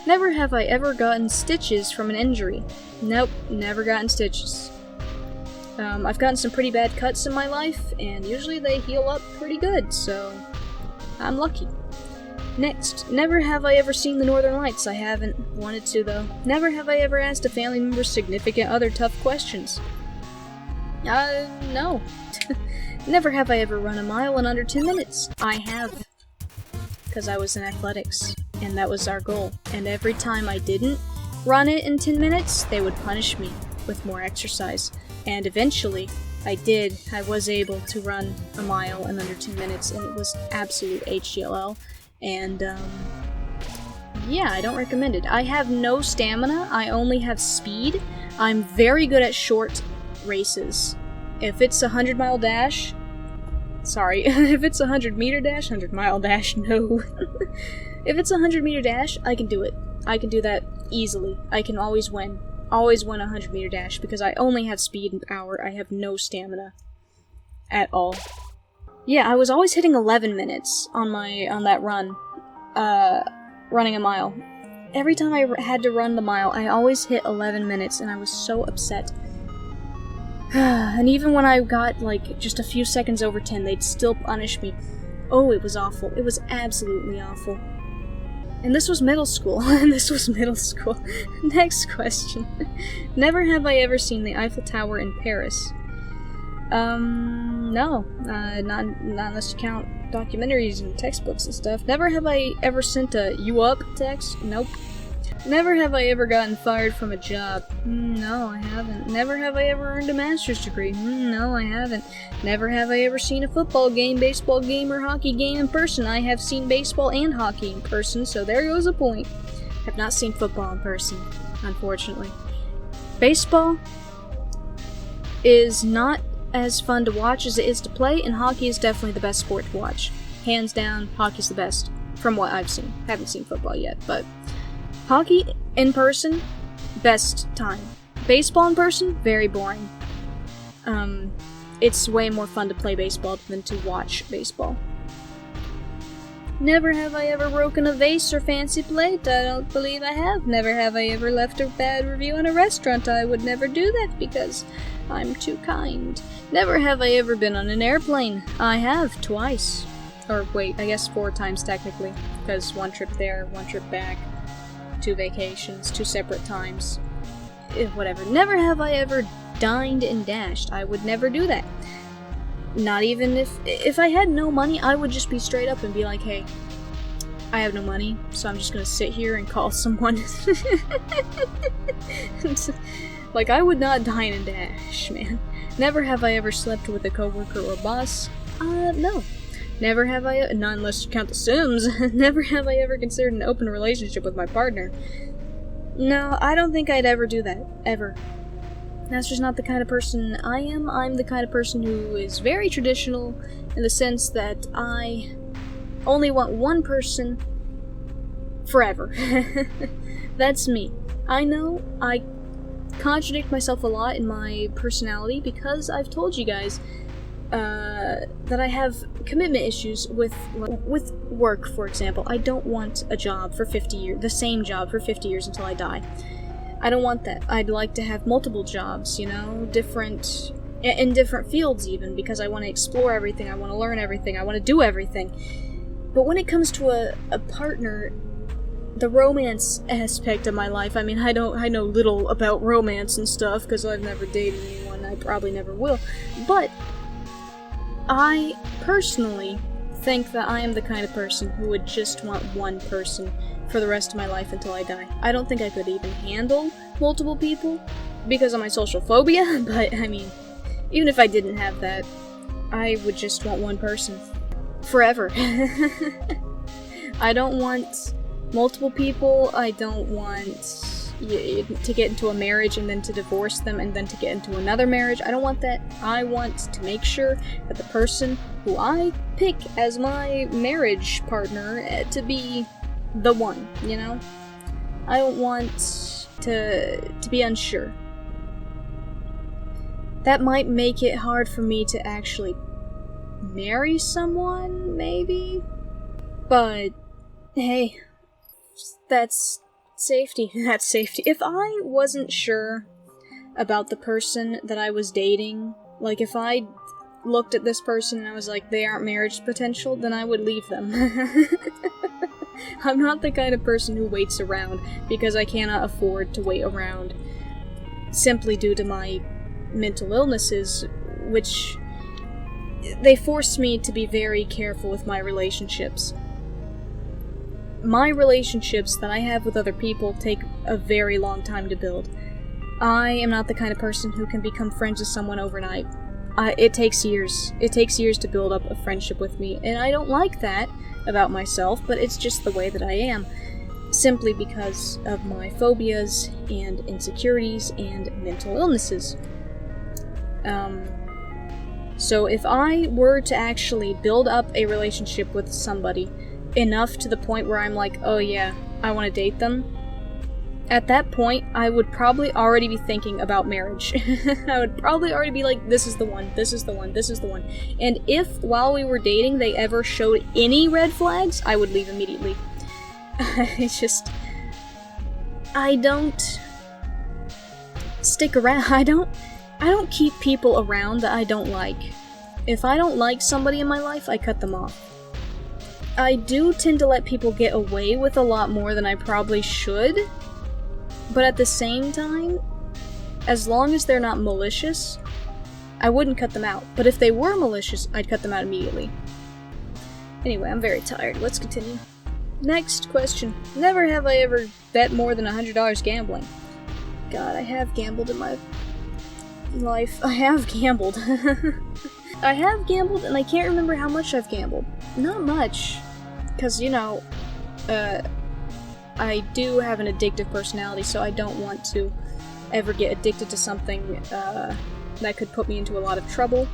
Never have I ever gotten stitches from an injury. Nope, never gotten stitches. I've gotten some pretty bad cuts in my life, and usually they heal up pretty good, so I'm lucky. Next, never have I ever seen the Northern Lights. I haven't. Wanted to, though. Never have I ever asked a family member's significant other tough questions. No. Never have I ever run a mile in under 10 minutes. I have. Because I was in athletics, and that was our goal. And every time I didn't run it in 10 minutes, they would punish me with more exercise. And eventually, I was able to run a mile in under 10 minutes, and it was absolute HGLL. And, yeah, I don't recommend it. I have no stamina, I only have speed. I'm very good at short races. If it's a 100-mile dash... Sorry, if it's a 100-meter dash, 100-mile dash, no. If it's a 100-meter dash, I can do it. I can do that easily. I can always win. Always win a 100-meter dash, because I only have speed and power. I have no stamina. At all. Yeah, I was always hitting 11 minutes on that run. Running a mile. Every time I had to run the mile, I always hit 11 minutes, and I was so upset. And even when I got, like, just a few seconds over 10, they'd still punish me. Oh, it was awful. It was absolutely awful. And this was middle school. Next question. Never have I ever seen the Eiffel Tower in Paris. No. Not unless you count documentaries and textbooks and stuff. Never have I ever sent a "you up" text. Nope. Never have I ever gotten fired from a job. No, I haven't. Never have I ever earned a master's degree. No, I haven't. Never have I ever seen a football game, baseball game, or hockey game in person. I have seen baseball and hockey in person, so there goes a point. I've not seen football in person, unfortunately. Baseball is not as fun to watch as it is to play, and hockey is definitely the best sport to watch. Hands down, hockey's the best, from what I've seen. Haven't seen football yet, but hockey in person, best time. Baseball in person, very boring. It's way more fun to play baseball than to watch baseball. Never have I ever broken a vase or fancy plate. I don't believe I have. Never have I ever left a bad review in a restaurant. I would never do that because I'm too kind. Never have I ever been on an airplane. I have, twice. Or wait, I guess 4 times technically, because one trip there, one trip back, 2 vacations, 2 separate times. Whatever. Never have I ever dined and dashed. I would never do that. Not even if I had no money, I would just be straight up and be like, hey, I have no money, so I'm just gonna sit here and call someone. Like, I would not dine and dash, man. Never have I ever slept with a coworker or boss. No. Never have I, not unless you count The Sims, never have I ever considered an open relationship with my partner. No, I don't think I'd ever do that. Ever. That's just not the kind of person I am. I'm the kind of person who is very traditional in the sense that I only want one person forever. That's me. I know I contradict myself a lot in my personality because I've told you guys that I have commitment issues with work, for example. I don't want a job for 50 years, the same job for 50 years until I die. I don't want that. I'd like to have multiple jobs, you know, in different fields even, because I want to explore everything, I want to learn everything, I want to do everything. But when it comes to a partner, the romance aspect of my life, I mean, I know little about romance and stuff, because I've never dated anyone, I probably never will, but I personally think that I am the kind of person who would just want one person for the rest of my life until I die. I don't think I could even handle multiple people because of my social phobia, but I mean, even if I didn't have that, I would just want one person. Forever. I don't want multiple people, I don't want to get into a marriage and then to divorce them and then to get into another marriage. I don't want that. I want to make sure that the person who I pick as my marriage partner to be the one, you know? I don't want to be unsure. That might make it hard for me to actually marry someone, maybe? But, hey, that's safety. That's safety. If I wasn't sure about the person that I was dating, like if I looked at this person and I was like, they aren't marriage potential, then I would leave them. I'm not the kind of person who waits around because I cannot afford to wait around simply due to my mental illnesses, which they force me to be very careful with my relationships. My relationships that I have with other people take a very long time to build. I am not the kind of person who can become friends with someone overnight. It takes years. It takes years to build up a friendship with me, and I don't like that about myself, but it's just the way that I am, simply because of my phobias and insecurities and mental illnesses. So if I were to actually build up a relationship with somebody enough to the point where I'm like, oh yeah, I want to date them, at that point, I would probably already be thinking about marriage. I would probably already be like, this is the one, this is the one, this is the one. And if, while we were dating, they ever showed any red flags, I would leave immediately. It's just, I don't stick around. I don't keep people around that I don't like. If I don't like somebody in my life, I cut them off. I do tend to let people get away with a lot more than I probably should, but at the same time, as long as they're not malicious, I wouldn't cut them out. But if they were malicious, I'd cut them out immediately. Anyway, I'm very tired. Let's continue. Next question. Never have I ever bet more than $100 gambling. God, I have gambled in my life. I have gambled. I have gambled, and I can't remember how much I've gambled. Not much. Because, you know, I do have an addictive personality, so I don't want to ever get addicted to something that could put me into a lot of trouble.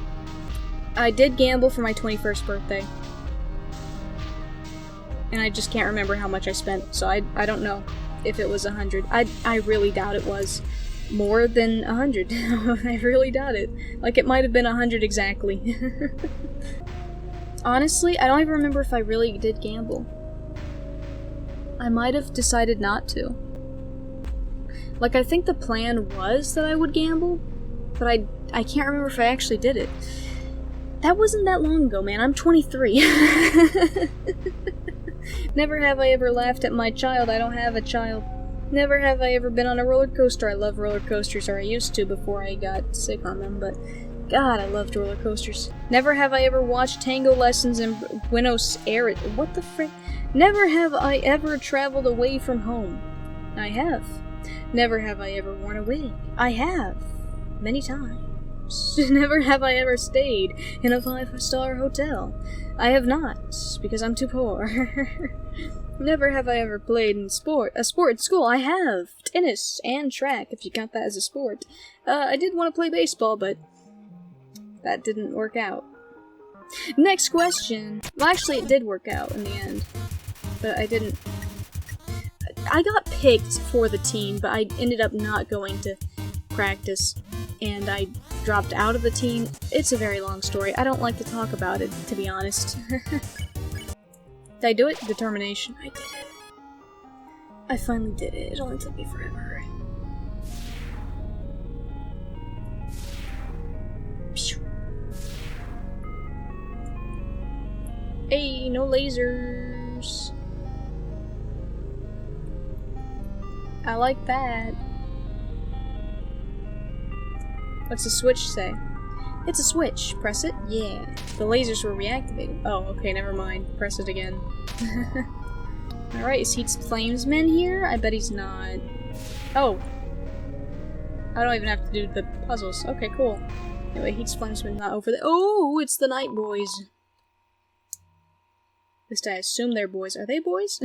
I did gamble for my 21st birthday. And I just can't remember how much I spent, so I don't know if it was 100. I really doubt it was more than 100. I really doubt it. Like, it might have been 100 exactly. Honestly, I don't even remember if I really did gamble. I might have decided not to. Like, I think the plan was that I would gamble, but I can't remember if I actually did it. That wasn't that long ago, man. I'm 23. Never have I ever laughed at my child. I don't have a child. Never have I ever been on a roller coaster. I love roller coasters, or I used to before I got sick on them, but God, I loved roller coasters. Never have I ever watched tango lessons in Buenos Aires. What the frick? Never have I ever traveled away from home. I have. Never have I ever worn a wig. I have. Many times. Never have I ever stayed in a 5-star hotel. I have not, because I'm too poor. Never have I ever played in a sport in school. I have. Tennis and track, if you count that as a sport. I did want to play baseball, but that didn't work out. Next question. Well, actually, it did work out in the end, but I didn't. I got picked for the team, but I ended up not going to practice, and I dropped out of the team. It's a very long story. I don't like to talk about it, to be honest. Did I do it? Determination. I did it. I finally did it. It only took me forever. Hey, no lasers. I like that. What's the switch say? It's a switch. Press it? Yeah. The lasers were reactivated. Oh, okay, never mind. Press it again. Alright, is Heat's Flamesman here? I bet he's not. Oh. I don't even have to do the puzzles. Okay, cool. Anyway, Heat's Flamesman's not over there. Oh, it's the Night Boys. At least I assume they're boys. Are they boys?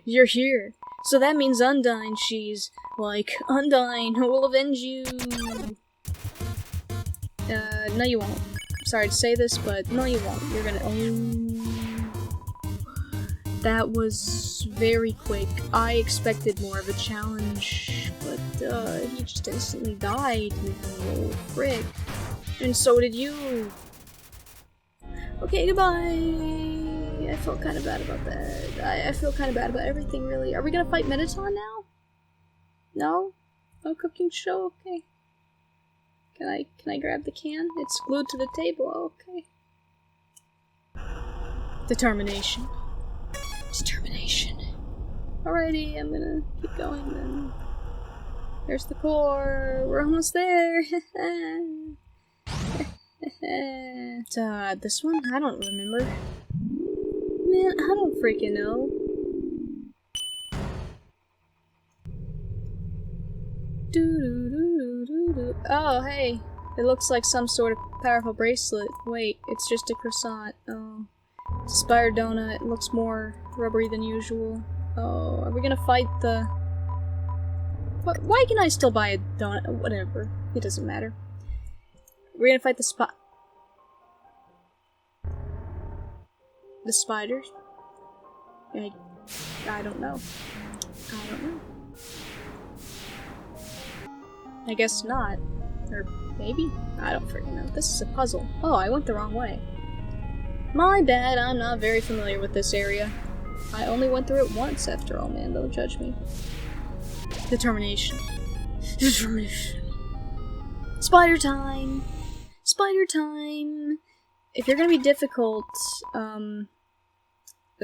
You're here. So that means Undyne. She's like, Undyne, who will avenge you? No you won't. Sorry to say this, but no you won't. You're gonna— oh. That was very quick. I expected more of a challenge, but, he just instantly died. Oh, frick. And so did you. Okay, goodbye! I felt kind of bad about that. I feel kind of bad about everything, really. Are we gonna fight Mettaton now? No? No cooking show? Okay. Can I grab the can? It's glued to the table. Okay. Determination. Determination. Alrighty, I'm gonna keep going then. There's the core. We're almost there. This one? I don't remember. Man, I don't freaking know. Oh, hey. It looks like some sort of powerful bracelet. Wait, it's just a croissant. Oh. It's a spire donut. It looks more rubbery than usual. Oh, are we gonna fight the— why can I still buy a donut? Whatever. It doesn't matter. We're gonna fight the the spiders? I don't know. I don't know. I guess not. Or maybe? I don't freaking know. This is a puzzle. Oh, I went the wrong way. My bad, I'm not very familiar with this area. I only went through it once after all, man. Don't judge me. Determination. Determination. Spider time! Spider time! If you're gonna be difficult, then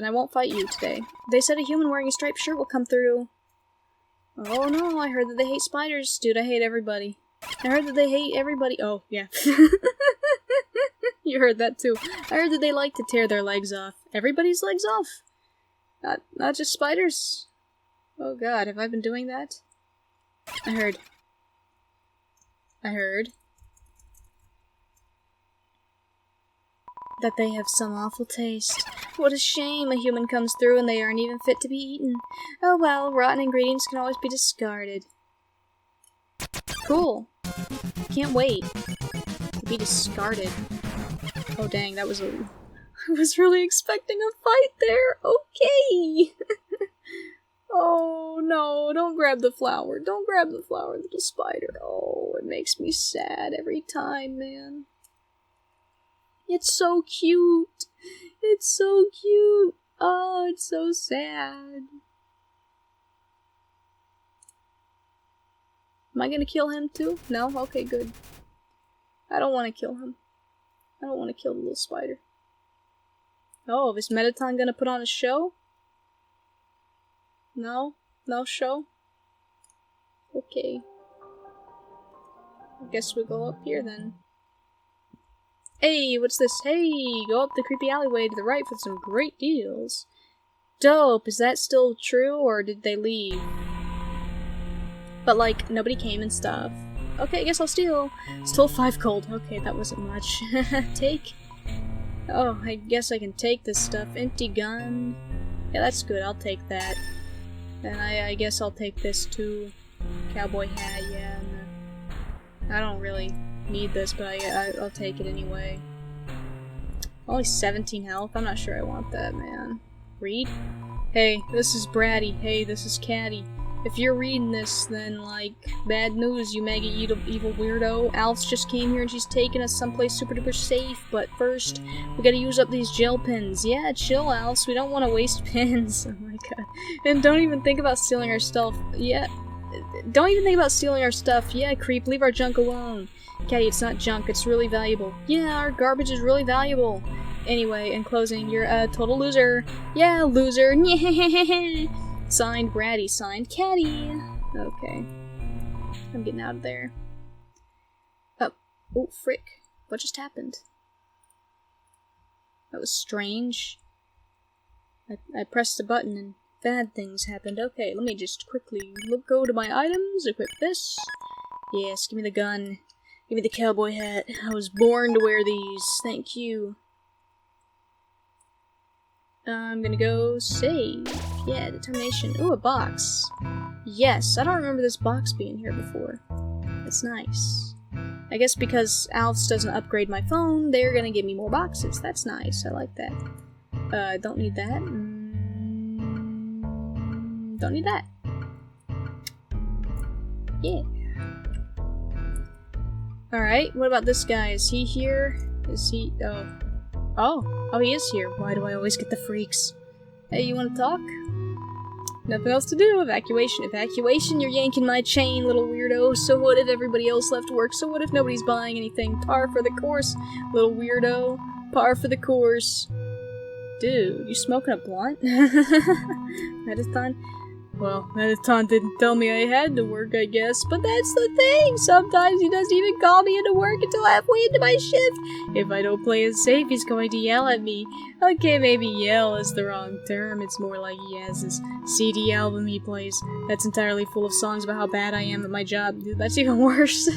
I won't fight you today. They said a human wearing a striped shirt will come through. Oh no, I heard that they hate spiders. Dude, I hate everybody. I heard that they hate everybody. Oh, yeah. You heard that too. I heard that they like to tear their legs off. Everybody's legs off. Not just spiders. Oh god, have I been doing that? I heard that they have some awful taste. What a shame a human comes through and they aren't even fit to be eaten. Oh well, rotten ingredients can always be discarded. Cool. Can't wait to be discarded. Oh dang, that was a... I was really expecting a fight there. Okay. Oh no, don't grab the flower. Don't grab the flower, little spider. Oh, it makes me sad every time, man. It's so cute. It's so cute. Oh, it's so sad. Am I gonna kill him too? No? Okay, good. I don't want to kill him. I don't want to kill the little spider. Oh, is Mettaton gonna put on a show? No? No show? Okay. I guess we go up here then. Hey, what's this? Hey, go up the creepy alleyway to the right for some great deals. Dope, is that still true, or did they leave? But, like, nobody came and stuff. Okay, I guess I'll steal. Stole 5 gold. Okay, that wasn't much. Take. Oh, I guess I can take this stuff. Empty gun. Yeah, that's good, I'll take that. And I guess I'll take this too. Cowboy hat, yeah. And, I don't really need this, but I'll take it anyway. Only 17 health? I'm not sure I want that, man. Read? Hey, this is Bratty. Hey, this is Catty. If you're reading this, then, like, bad news, you mega evil weirdo. Alf's just came here and she's taking us someplace super duper safe, but first, we gotta use up these gel pins. Yeah, chill, Alfs, we don't want to waste pins. Oh my god. And don't even think about stealing our stuff. Yeah. Don't even think about stealing our stuff. Yeah, creep, leave our junk alone. Catty, it's not junk, it's really valuable. Yeah, our garbage is really valuable. Anyway, in closing, you're a total loser. Yeah, loser. Signed Bratty, signed Catty. Okay. I'm getting out of there. Oh, frick. What just happened? That was strange. I pressed a button and bad things happened. Okay, let me just quickly go to my items, equip this. Yes, give me the gun. Give me the cowboy hat. I was born to wear these. Thank you. I'm gonna go save. Yeah, determination. Ooh, a box. Yes, I don't remember this box being here before. That's nice. I guess because Alf's doesn't upgrade my phone, they're gonna give me more boxes. That's nice. I like that. Don't need that. Don't need that. Yeah. Alright, what about this guy? Is he here? Is he... Oh, he is here. Why do I always get the freaks? Hey, you wanna talk? Nothing else to do. Evacuation. Evacuation, you're yanking my chain, little weirdo. So what if everybody else left work? So what if nobody's buying anything? Par for the course, little weirdo. Par for the course. Dude, you smoking a blunt? Mettaton? Well, Mettaton didn't tell me I had to work, I guess, but that's the thing! Sometimes he doesn't even call me into work until halfway into my shift! If I don't play it safe, he's going to yell at me. Okay, maybe yell is the wrong term, it's more like he has this CD album he plays that's entirely full of songs about how bad I am at my job. Dude, that's even worse.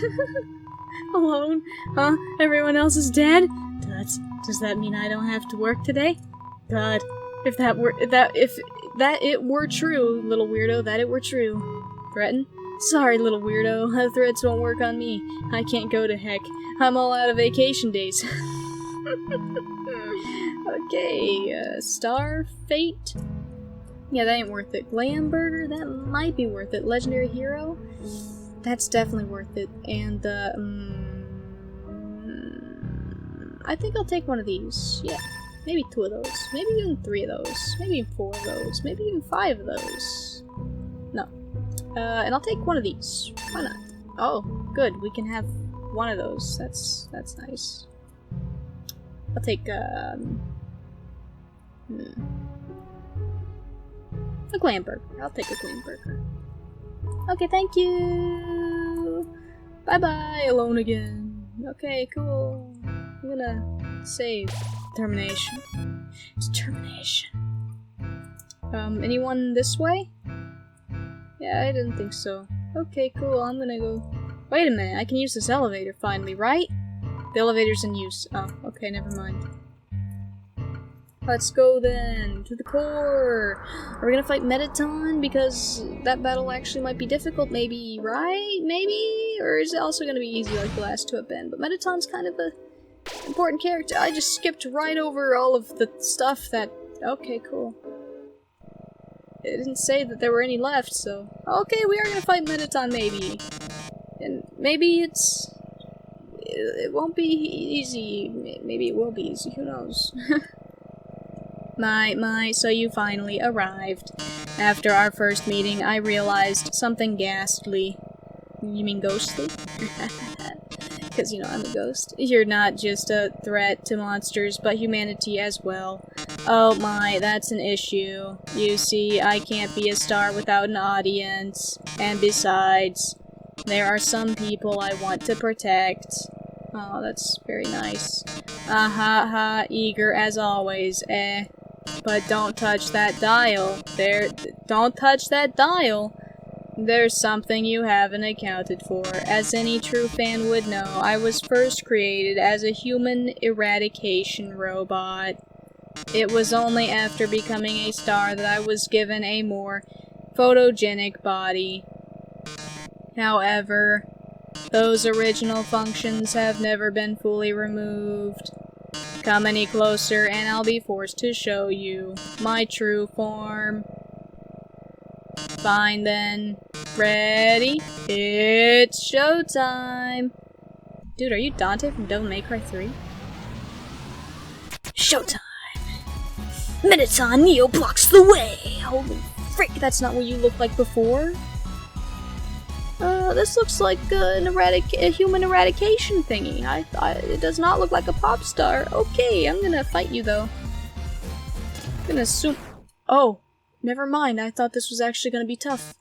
Alone? Huh? Everyone else is dead? Does that mean I don't have to work today? God, if it were true, little weirdo, that it were true. Threaten? Sorry, little weirdo, threats won't work on me. I can't go to heck. I'm all out of vacation days. Okay, Star Fate? Yeah, that ain't worth it. Glamburger? That might be worth it. Legendary Hero? That's definitely worth it. And, I think I'll take one of these. Yeah. Maybe 2 of those. Maybe even 3 of those. Maybe even 4 of those. Maybe even 5 of those. No. And I'll take one of these. Why not? Oh, good. We can have one of those. That's nice. I'll take, a Glamburger. I'll take a Glamburger. Okay, thank you! Bye-bye, alone again. Okay, cool. I'm gonna save. Determination. It's determination. Anyone this way? Yeah, I didn't think so. Okay, cool, I'm gonna go... Wait a minute, I can use this elevator finally, right? The elevator's in use. Oh, okay, never mind. Let's go then, to the core! Are we gonna fight Mettaton? Because that battle actually might be difficult, maybe, right? Maybe? Or is it also gonna be easy like the last two have been? But Mettaton's kind of a important character. I just skipped right over all of the stuff that... Okay, cool. It didn't say that there were any left, so... Okay, we are gonna fight Mettaton, maybe. And maybe it's... It won't be easy. Maybe it will be easy, who knows? So you finally arrived. After our first meeting, I realized something ghastly. You mean ghostly? Because, you know, I'm a ghost. You're not just a threat to monsters, but humanity as well. Oh my, that's an issue. You see, I can't be a star without an audience. And besides, there are some people I want to protect. Oh, that's very nice. Ha, eager as always, eh. But don't touch that dial. Don't touch that dial. There's something you haven't accounted for. As any true fan would know, I was first created as a human eradication robot. It was only after becoming a star that I was given a more photogenic body. However, those original functions have never been fully removed. Come any closer and I'll be forced to show you my true form. Fine then. Ready? It's showtime! Dude, are you Dante from Devil May Cry 3? Showtime! Mettaton Neo blocks the way! Holy frick, that's not what you looked like before. This looks like a human eradication thingy. It does not look like a pop star. Okay, I'm gonna fight you though. I'm gonna assume... Oh, never mind. I thought this was actually gonna be tough.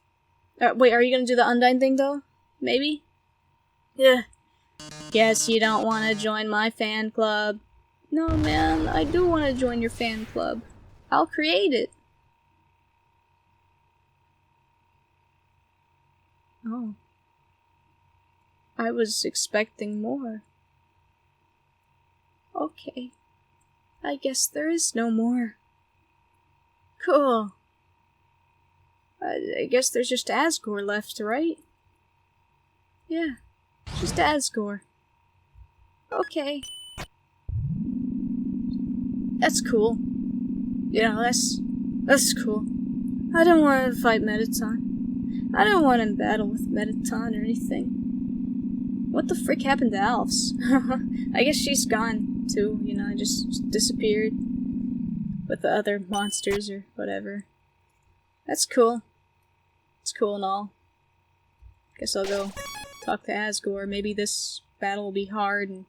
Wait, are you gonna do the Undyne thing though? Maybe? Yeah. Guess you don't want to join my fan club. No, man, I do want to join your fan club. I'll create it. Oh. I was expecting more. Okay. I guess there is no more. Cool. I guess there's just Asgore left, right? Yeah. Just Asgore. Okay. That's cool. You know, that's cool. I don't want to fight Mettaton. I don't want to battle with Mettaton or anything. What the frick happened to Alphs? I guess she's gone too, you know, just disappeared with the other monsters or whatever. That's cool. It's cool and all. Guess I'll go talk to Asgore. Maybe this battle will be hard and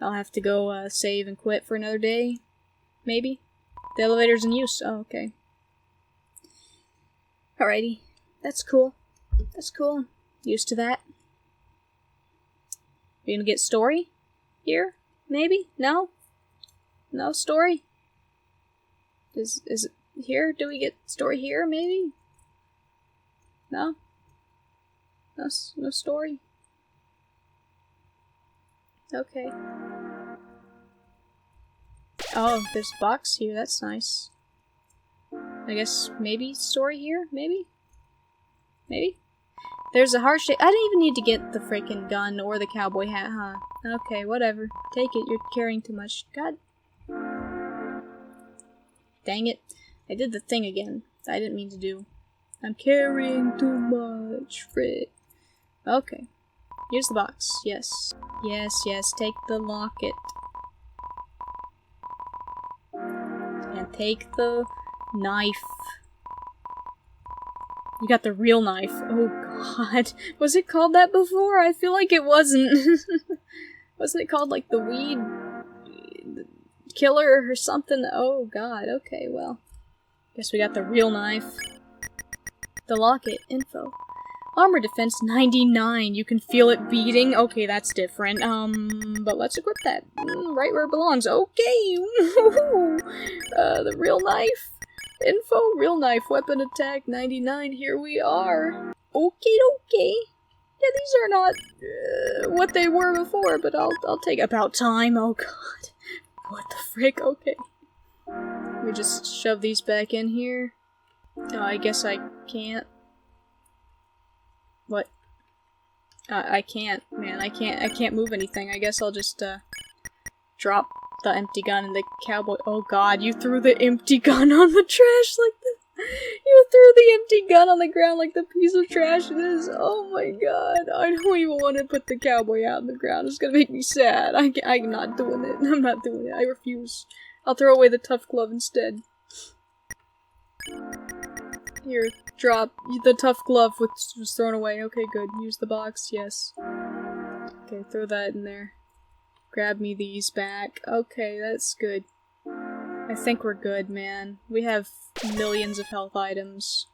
I'll have to go save and quit for another day. Maybe. The elevator's in use. Oh, okay. Alrighty. That's cool. That's cool. Used to that. Are you gonna get story? Here? Maybe? No? No story? Is it here? Do we get story here, maybe? No? No story? Okay. Oh, there's a box here, that's nice. I guess maybe story here? Maybe? Maybe? There's a heart shape. I didn't even need to get the freaking gun or the cowboy hat, huh? Okay, whatever. Take it, you're carrying too much. God. Dang it. I did the thing again. I didn't mean to do. I'm carrying too much. Frick. Okay. Here's the box. Yes. Yes, take the locket. And take the knife. You got the real knife. Oh god. Was it called that before? I feel like it wasn't. Wasn't it called like the weed killer or something? Oh god, okay, well. Guess we got the real knife. The locket info. Armor defense 99. You can feel it beating. Okay, that's different. But let's equip that right where it belongs. Okay. The real knife. Info, real knife, weapon attack 99. Here we are. Okay. Yeah, these are not what they were before, but I'll take about time. Oh god. What the frick? Okay. We just shove these back in here. Oh, I guess I can't. What? I can't, man. I can't move anything. I guess I'll just, drop the empty gun in the cowboy. Oh god, you threw the empty gun on the trash like the- You threw the empty gun on the ground like the piece of trash it is. Oh my god. I don't even want to put the cowboy out on the ground. It's gonna make me sad. I'm not doing it. I'm not doing it. I refuse. I'll throw away the tough glove instead. Here, drop. The tough glove was thrown away. Okay, good. Use the box. Yes. Okay, throw that in there. Grab me these back. Okay, that's good. I think we're good, man. We have millions of health items.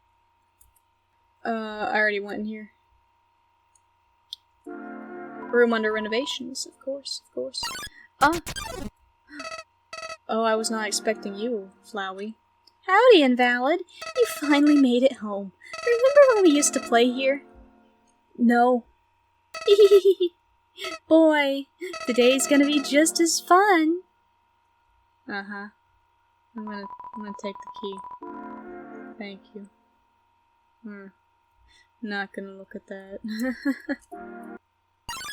I already went in here. Room under renovations, of course. Oh, I was not expecting you, Flowey. Howdy, Invalid. You finally made it home. Remember when we used to play here? No. Boy, the day's gonna be just as fun. Uh-huh. I'm gonna take the key. Thank you. Not gonna look at that.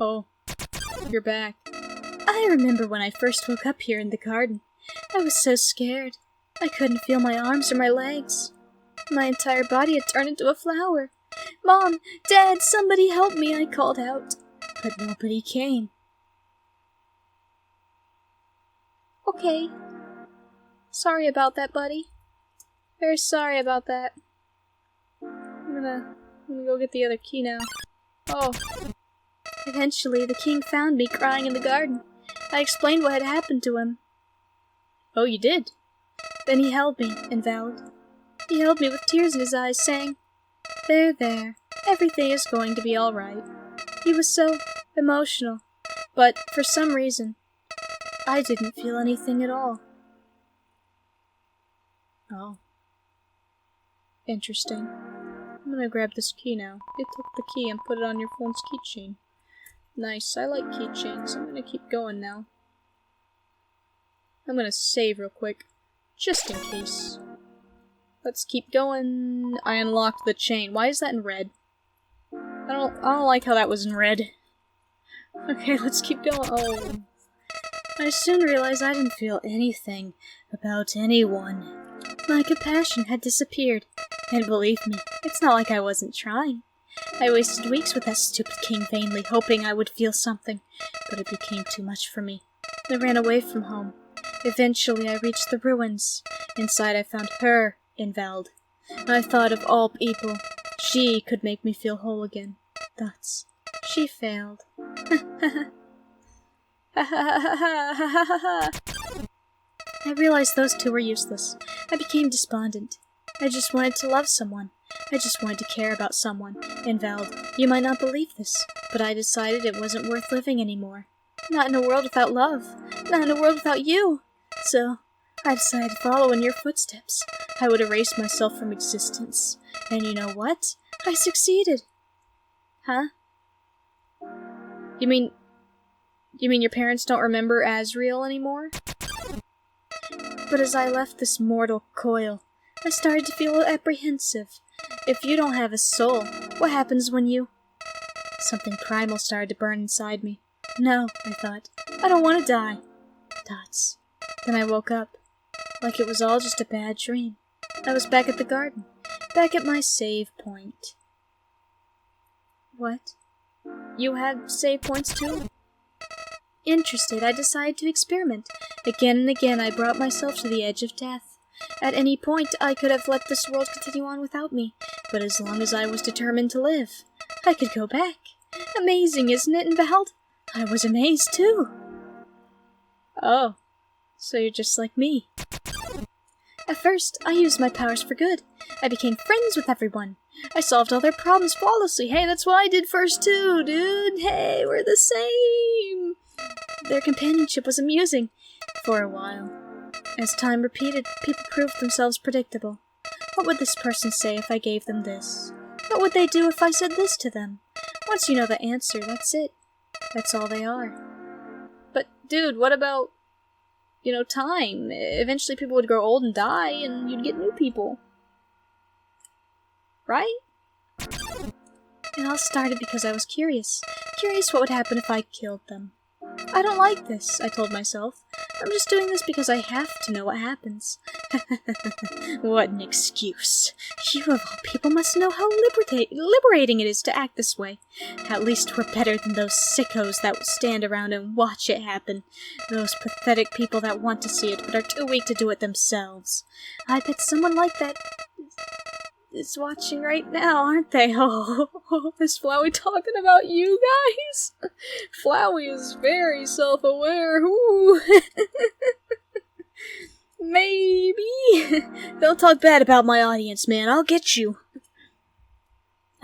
Oh, you're back. I remember when I first woke up here in the garden. I was so scared. I couldn't feel my arms or my legs. My entire body had turned into a flower. Mom, Dad, somebody help me, I called out. But nobody came. Okay. Sorry about that, buddy. Very sorry about that. I'm gonna go get the other key now. Oh. Eventually, the king found me crying in the garden. I explained what had happened to him. Oh, you did? Then he held me, Invalid. He held me with tears in his eyes, saying, There, everything is going to be all right. He was so emotional, but for some reason, I didn't feel anything at all. Oh. Interesting. I'm gonna grab this key now. You took the key and put it on your phone's keychain. Nice, I like keychains. I'm gonna keep going now. I'm gonna save real quick, just in case. Let's keep going. I unlocked the chain. Why is that in red? I don't like how that was in red. Okay, let's keep going. Oh. I soon realized I didn't feel anything about anyone. My compassion had disappeared. And believe me, it's not like I wasn't trying. I wasted weeks with that stupid king vainly hoping I would feel something, but it became too much for me. I ran away from home. Eventually I reached the ruins. Inside I found her, Invalid. I thought of all people, she could make me feel whole again. Thus, she failed. I realized those two were useless. I became despondent. I just wanted to love someone. I just wanted to care about someone. Invalid, you might not believe this, but I decided it wasn't worth living anymore. Not in a world without love. Not in a world without you. So, I decided to follow in your footsteps. I would erase myself from existence. And you know what? I succeeded. Huh? You mean your parents don't remember Asriel anymore? But as I left this mortal coil, I started to feel apprehensive. If you don't have a soul, what happens when you... Something primal started to burn inside me. No, I thought. I don't want to die. Dots. Then I woke up. Like it was all just a bad dream. I was back at the garden. Back at my save point. What? You have save points too? Interested, I decided to experiment. Again and again I brought myself to the edge of death. At any point, I could have let this world continue on without me, but as long as I was determined to live, I could go back. Amazing, isn't it, Invalid? I was amazed, too. Oh, so you're just like me. At first, I used my powers for good. I became friends with everyone. I solved all their problems flawlessly. Hey, that's what I did first too, dude. Hey, we're the same. Their companionship was amusing for a while. As time repeated, people proved themselves predictable. What would this person say if I gave them this? What would they do if I said this to them? Once you know the answer, that's it. That's all they are. But, dude, what about, time? Eventually people would grow old and die, and you'd get new people. Right? It all started because I was curious. Curious what would happen if I killed them. I don't like this, I told myself. I'm just doing this because I have to know what happens. What an excuse. You of all people must know how liberating it is to act this way. At least we're better than those sickos that stand around and watch it happen. Those pathetic people that want to see it but are too weak to do it themselves. I bet someone like that is watching right now, aren't they? Oh, is Flowey talking about you guys? Flowey is very self-aware. Ooh. Maybe. Don't talk bad about my audience, man. I'll get you.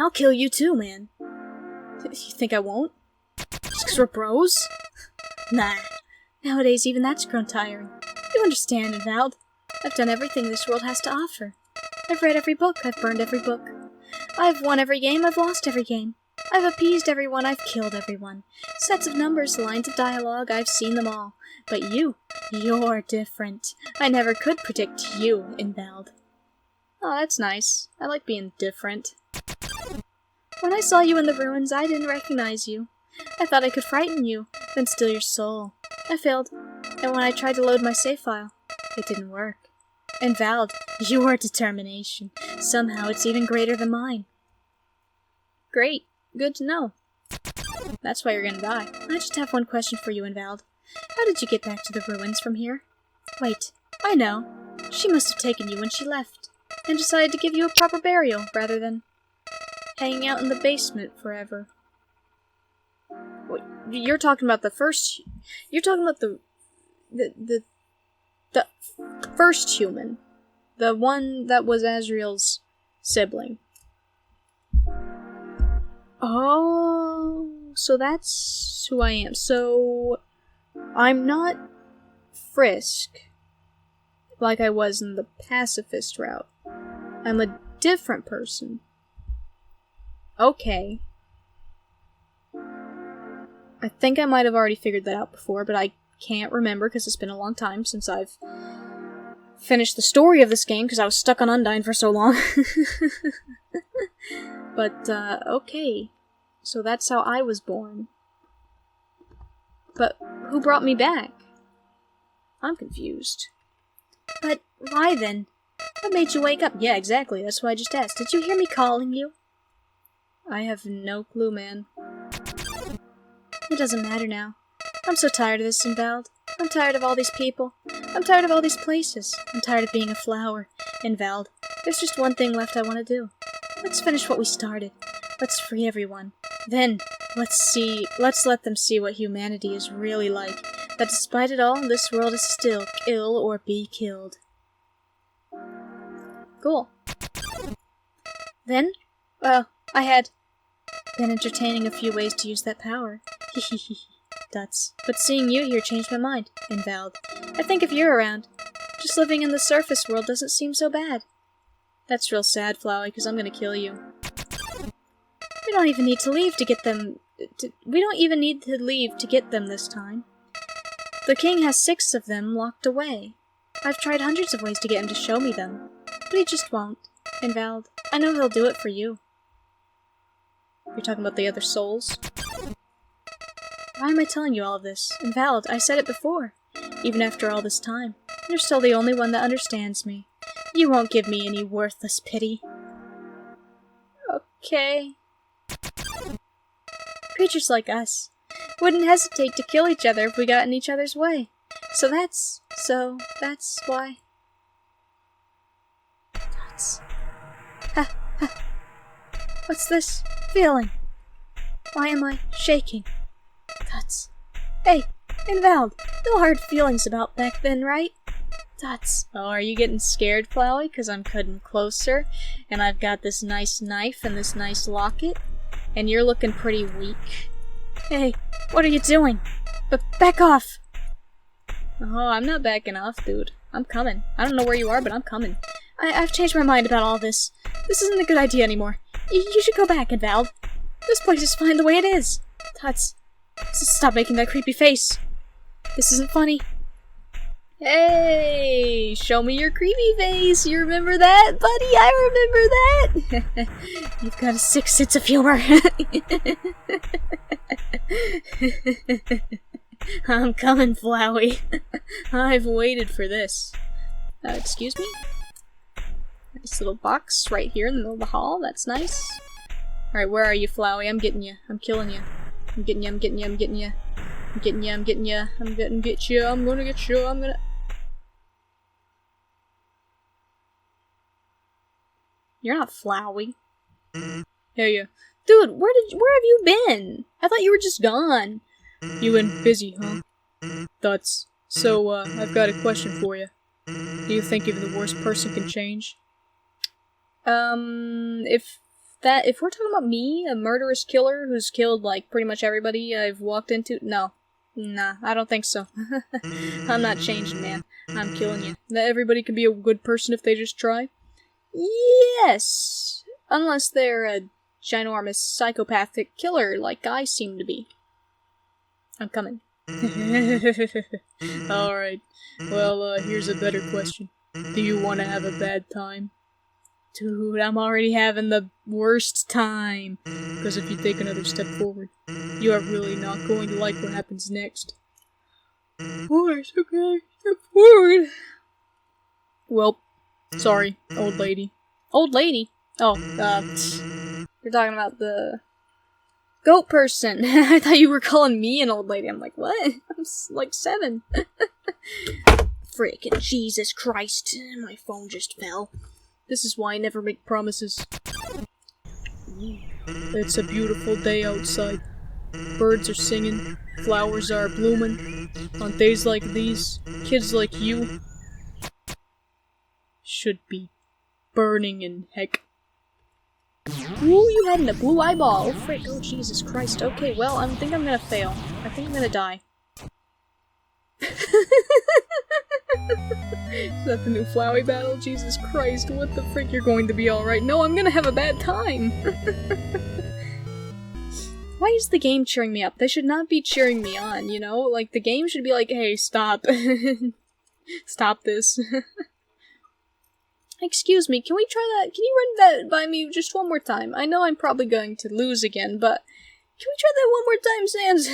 I'll kill you too, man. You think I won't? Just 'cause we're bros? Nah. Nowadays, even that's grown tiring. You understand, Invalid. I've done everything this world has to offer. I've read every book, I've burned every book. I've won every game, I've lost every game. I've appeased everyone, I've killed everyone. Sets of numbers, lines of dialogue, I've seen them all. But you're different. I never could predict you, Invalid. Oh, that's nice. I like being different. When I saw you in the ruins, I didn't recognize you. I thought I could frighten you, then steal your soul. I failed, and when I tried to load my save file, it didn't work. Invalid, your determination. Somehow it's even greater than mine. Great. Good to know. That's why you're gonna die. I just have one question for you, Invalid. How did you get back to the ruins from here? Wait, I know. She must have taken you when she left, and decided to give you a proper burial, rather than hanging out in the basement forever. Wait, you're talking about the first... You're talking about the first human. The one that was Azriel's sibling. Oh, so that's who I am. So, I'm not Frisk, like I was in the pacifist route. I'm a different person. Okay. I think I might have already figured that out before, but I can't remember because it's been a long time since I've finished the story of this game because I was stuck on Undyne for so long. But, okay. So that's how I was born. But who brought me back? I'm confused. But why then? What made you wake up? Yeah, exactly. That's why I just asked. Did you hear me calling you? I have no clue, man. It doesn't matter now. I'm so tired of this, Invalid. I'm tired of all these people. I'm tired of all these places. I'm tired of being a flower. Invalid, there's just one thing left I want to do. Let's finish what we started. Let's free everyone. Then, let's let them see what humanity is really like. That despite it all, this world is still kill or be killed. Cool. Then, well, I had been entertaining a few ways to use that power. Duts. But seeing you here changed my mind, Invalid. I think if you're around, just living in the surface world doesn't seem so bad. That's real sad, Flowey, because I'm gonna kill you. We don't even need to leave to get them... we don't even need to leave to get them this time. The king has 6 of them locked away. I've tried hundreds of ways to get him to show me them, but he just won't. Invalid, I know he'll do it for you. You're talking about the other souls? Why am I telling you all of this? Invalid, I said it before. Even after all this time, you're still the only one that understands me. You won't give me any worthless pity. Okay. Creatures like us wouldn't hesitate to kill each other if we got in each other's way. So that's why. Nuts. Ha, ha. What's this feeling? Why am I shaking? Nuts. Hey, Invalid, no hard feelings about back then, right? That's... Oh, are you getting scared, Flowey? Because I'm cutting closer, and I've got this nice knife and this nice locket, and you're looking pretty weak. Hey, what are you doing? Back off! Oh, I'm not backing off, dude. I'm coming. I don't know where you are, but I'm coming. I've changed my mind about all this. This isn't a good idea anymore. You should go back, Invalid. This place is fine the way it is. Tuts. Stop making that creepy face. This isn't funny. Hey, show me your creepy face. You remember that, buddy? I remember that. You've got a sick sense of humor. I'm coming, Flowey. I've waited for this. Excuse me? Nice little box right here in the middle of the hall. That's nice. Alright, where are you, Flowey? I'm getting you. I'm killing you. I'm getting you. I'm getting you. I'm getting you. I'm getting you. I'm getting you. I'm gonna get you. I'm gonna get you. I'm gonna... You're not Flowey. Hey, yeah. Dude, where have you been? I thought you were just gone. You been busy, huh? Thoughts. So, I've got a question for you. Do you think even the worst person can change? If we're talking about me, a murderous killer who's killed, like, pretty much everybody I've walked into, no. Nah, I don't think so. I'm not changing, man. I'm killing you. Everybody can be a good person if they just try? Yes! Unless they're a ginormous psychopathic killer like I seem to be. I'm coming. Alright. Well, here's a better question. Do you want to have a bad time? Dude, I'm already having the worst time. Because if you take another step forward, you are really not going to like what happens next. Alright, okay. Step forward. Well, sorry, old lady. Old lady? Oh, you're talking about the... goat person. I thought you were calling me an old lady. I'm like, what? I'm like 7. Frickin' Jesus Christ. My phone just fell. This is why I never make promises. It's a beautiful day outside. Birds are singing. Flowers are blooming. On days like these, kids like you should be burning in heck. Ooh, you had a blue eyeball. Oh, frick. Oh, Jesus Christ. Okay, well, I think I'm gonna fail. I think I'm gonna die. Is that the new Flowey battle? Jesus Christ, what the frick? You're going to be alright. No, I'm gonna have a bad time. Why is the game cheering me up? They should not be cheering me on, you know? Like, the game should be like, hey, stop. Stop this. Excuse me, can we try that? Can you run that by me just one more time? I know I'm probably going to lose again, but can we try that one more time, Sans?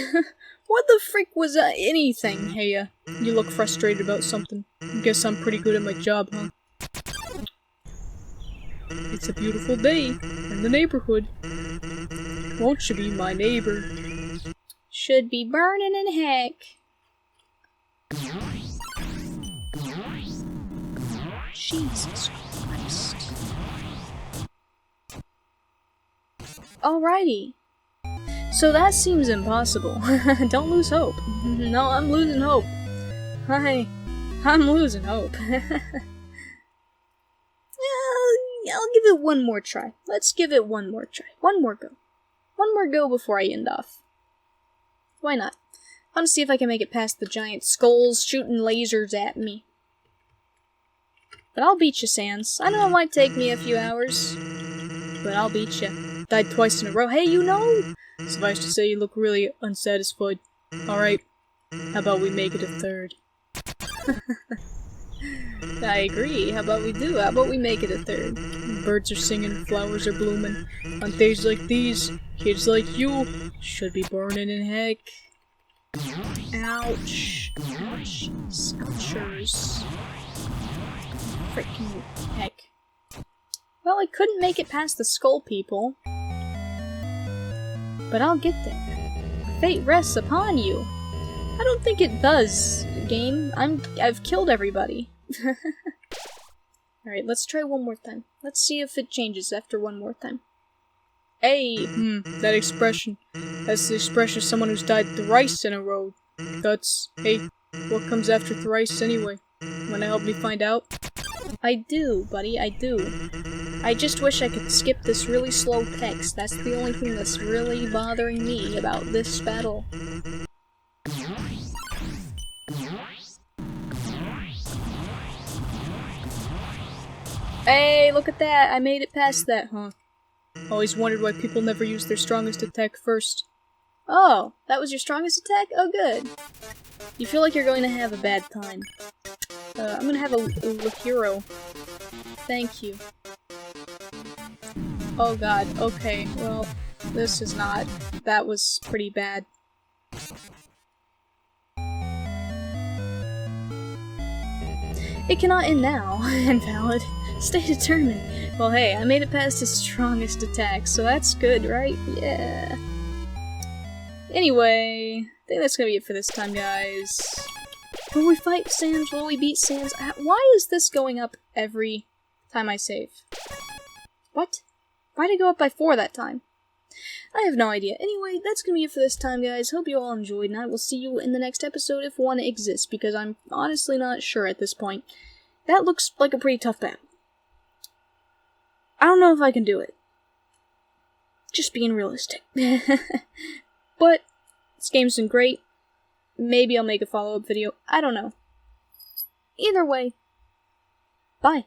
What the frick was anything? Hey, you look frustrated about something. Guess I'm pretty good at my job, huh? It's a beautiful day in the neighborhood. Won't you be my neighbor? Should be burning in heck. Jesus Christ. Alrighty. So that seems impossible. Don't lose hope. No, I'm losing hope. I'm losing hope. I'll give it one more try. Let's give it one more try. One more go. One more go before I end off. Why not? I want to see if I can make it past the giant skulls shooting lasers at me. But I'll beat you, Sans. I know it might take me a few hours, but I'll beat you. Died twice in a row. Hey, you know! Suffice to say, you look really unsatisfied. Alright, how about we make it a third? I agree. How about we do? How about we make it a third? Birds are singing, flowers are blooming. On days like these, kids like you should be burning in heck. Ouch. Ouchies. Ouchers. Frickin' heck. Well, I couldn't make it past the skull people. But I'll get there. Fate rests upon you. I don't think it does, game. I've killed everybody. Alright, let's try one more time. Let's see if it changes after one more time. Hey! That expression. That's the expression of someone who's died thrice in a row. Hey, what comes after thrice anyway? Wanna help me find out? I do, buddy, I do. I just wish I could skip this really slow text. That's the only thing that's really bothering me about this battle. Hey, look at that! I made it past that, huh? Always wondered why people never use their strongest attack first. Oh, that was your strongest attack? Oh, good. You feel like you're going to have a bad time. I'm gonna have a hero. Thank you. Oh god, okay, well, this is not. That was pretty bad. It cannot end now. Invalid. Stay determined. Well, hey, I made it past his strongest attack, so that's good, right? Yeah. Anyway, I think that's gonna be it for this time, guys. Will we fight Sans? Will we beat Sans? Why is this going up every time I save? What? Why did it go up by 4 that time? I have no idea. Anyway, that's gonna be it for this time, guys. Hope you all enjoyed, and I will see you in the next episode if one exists, because I'm honestly not sure at this point. That looks like a pretty tough battle. I don't know if I can do it. Just being realistic. But, this game's been great. Maybe I'll make a follow-up video. I don't know. Either way, bye.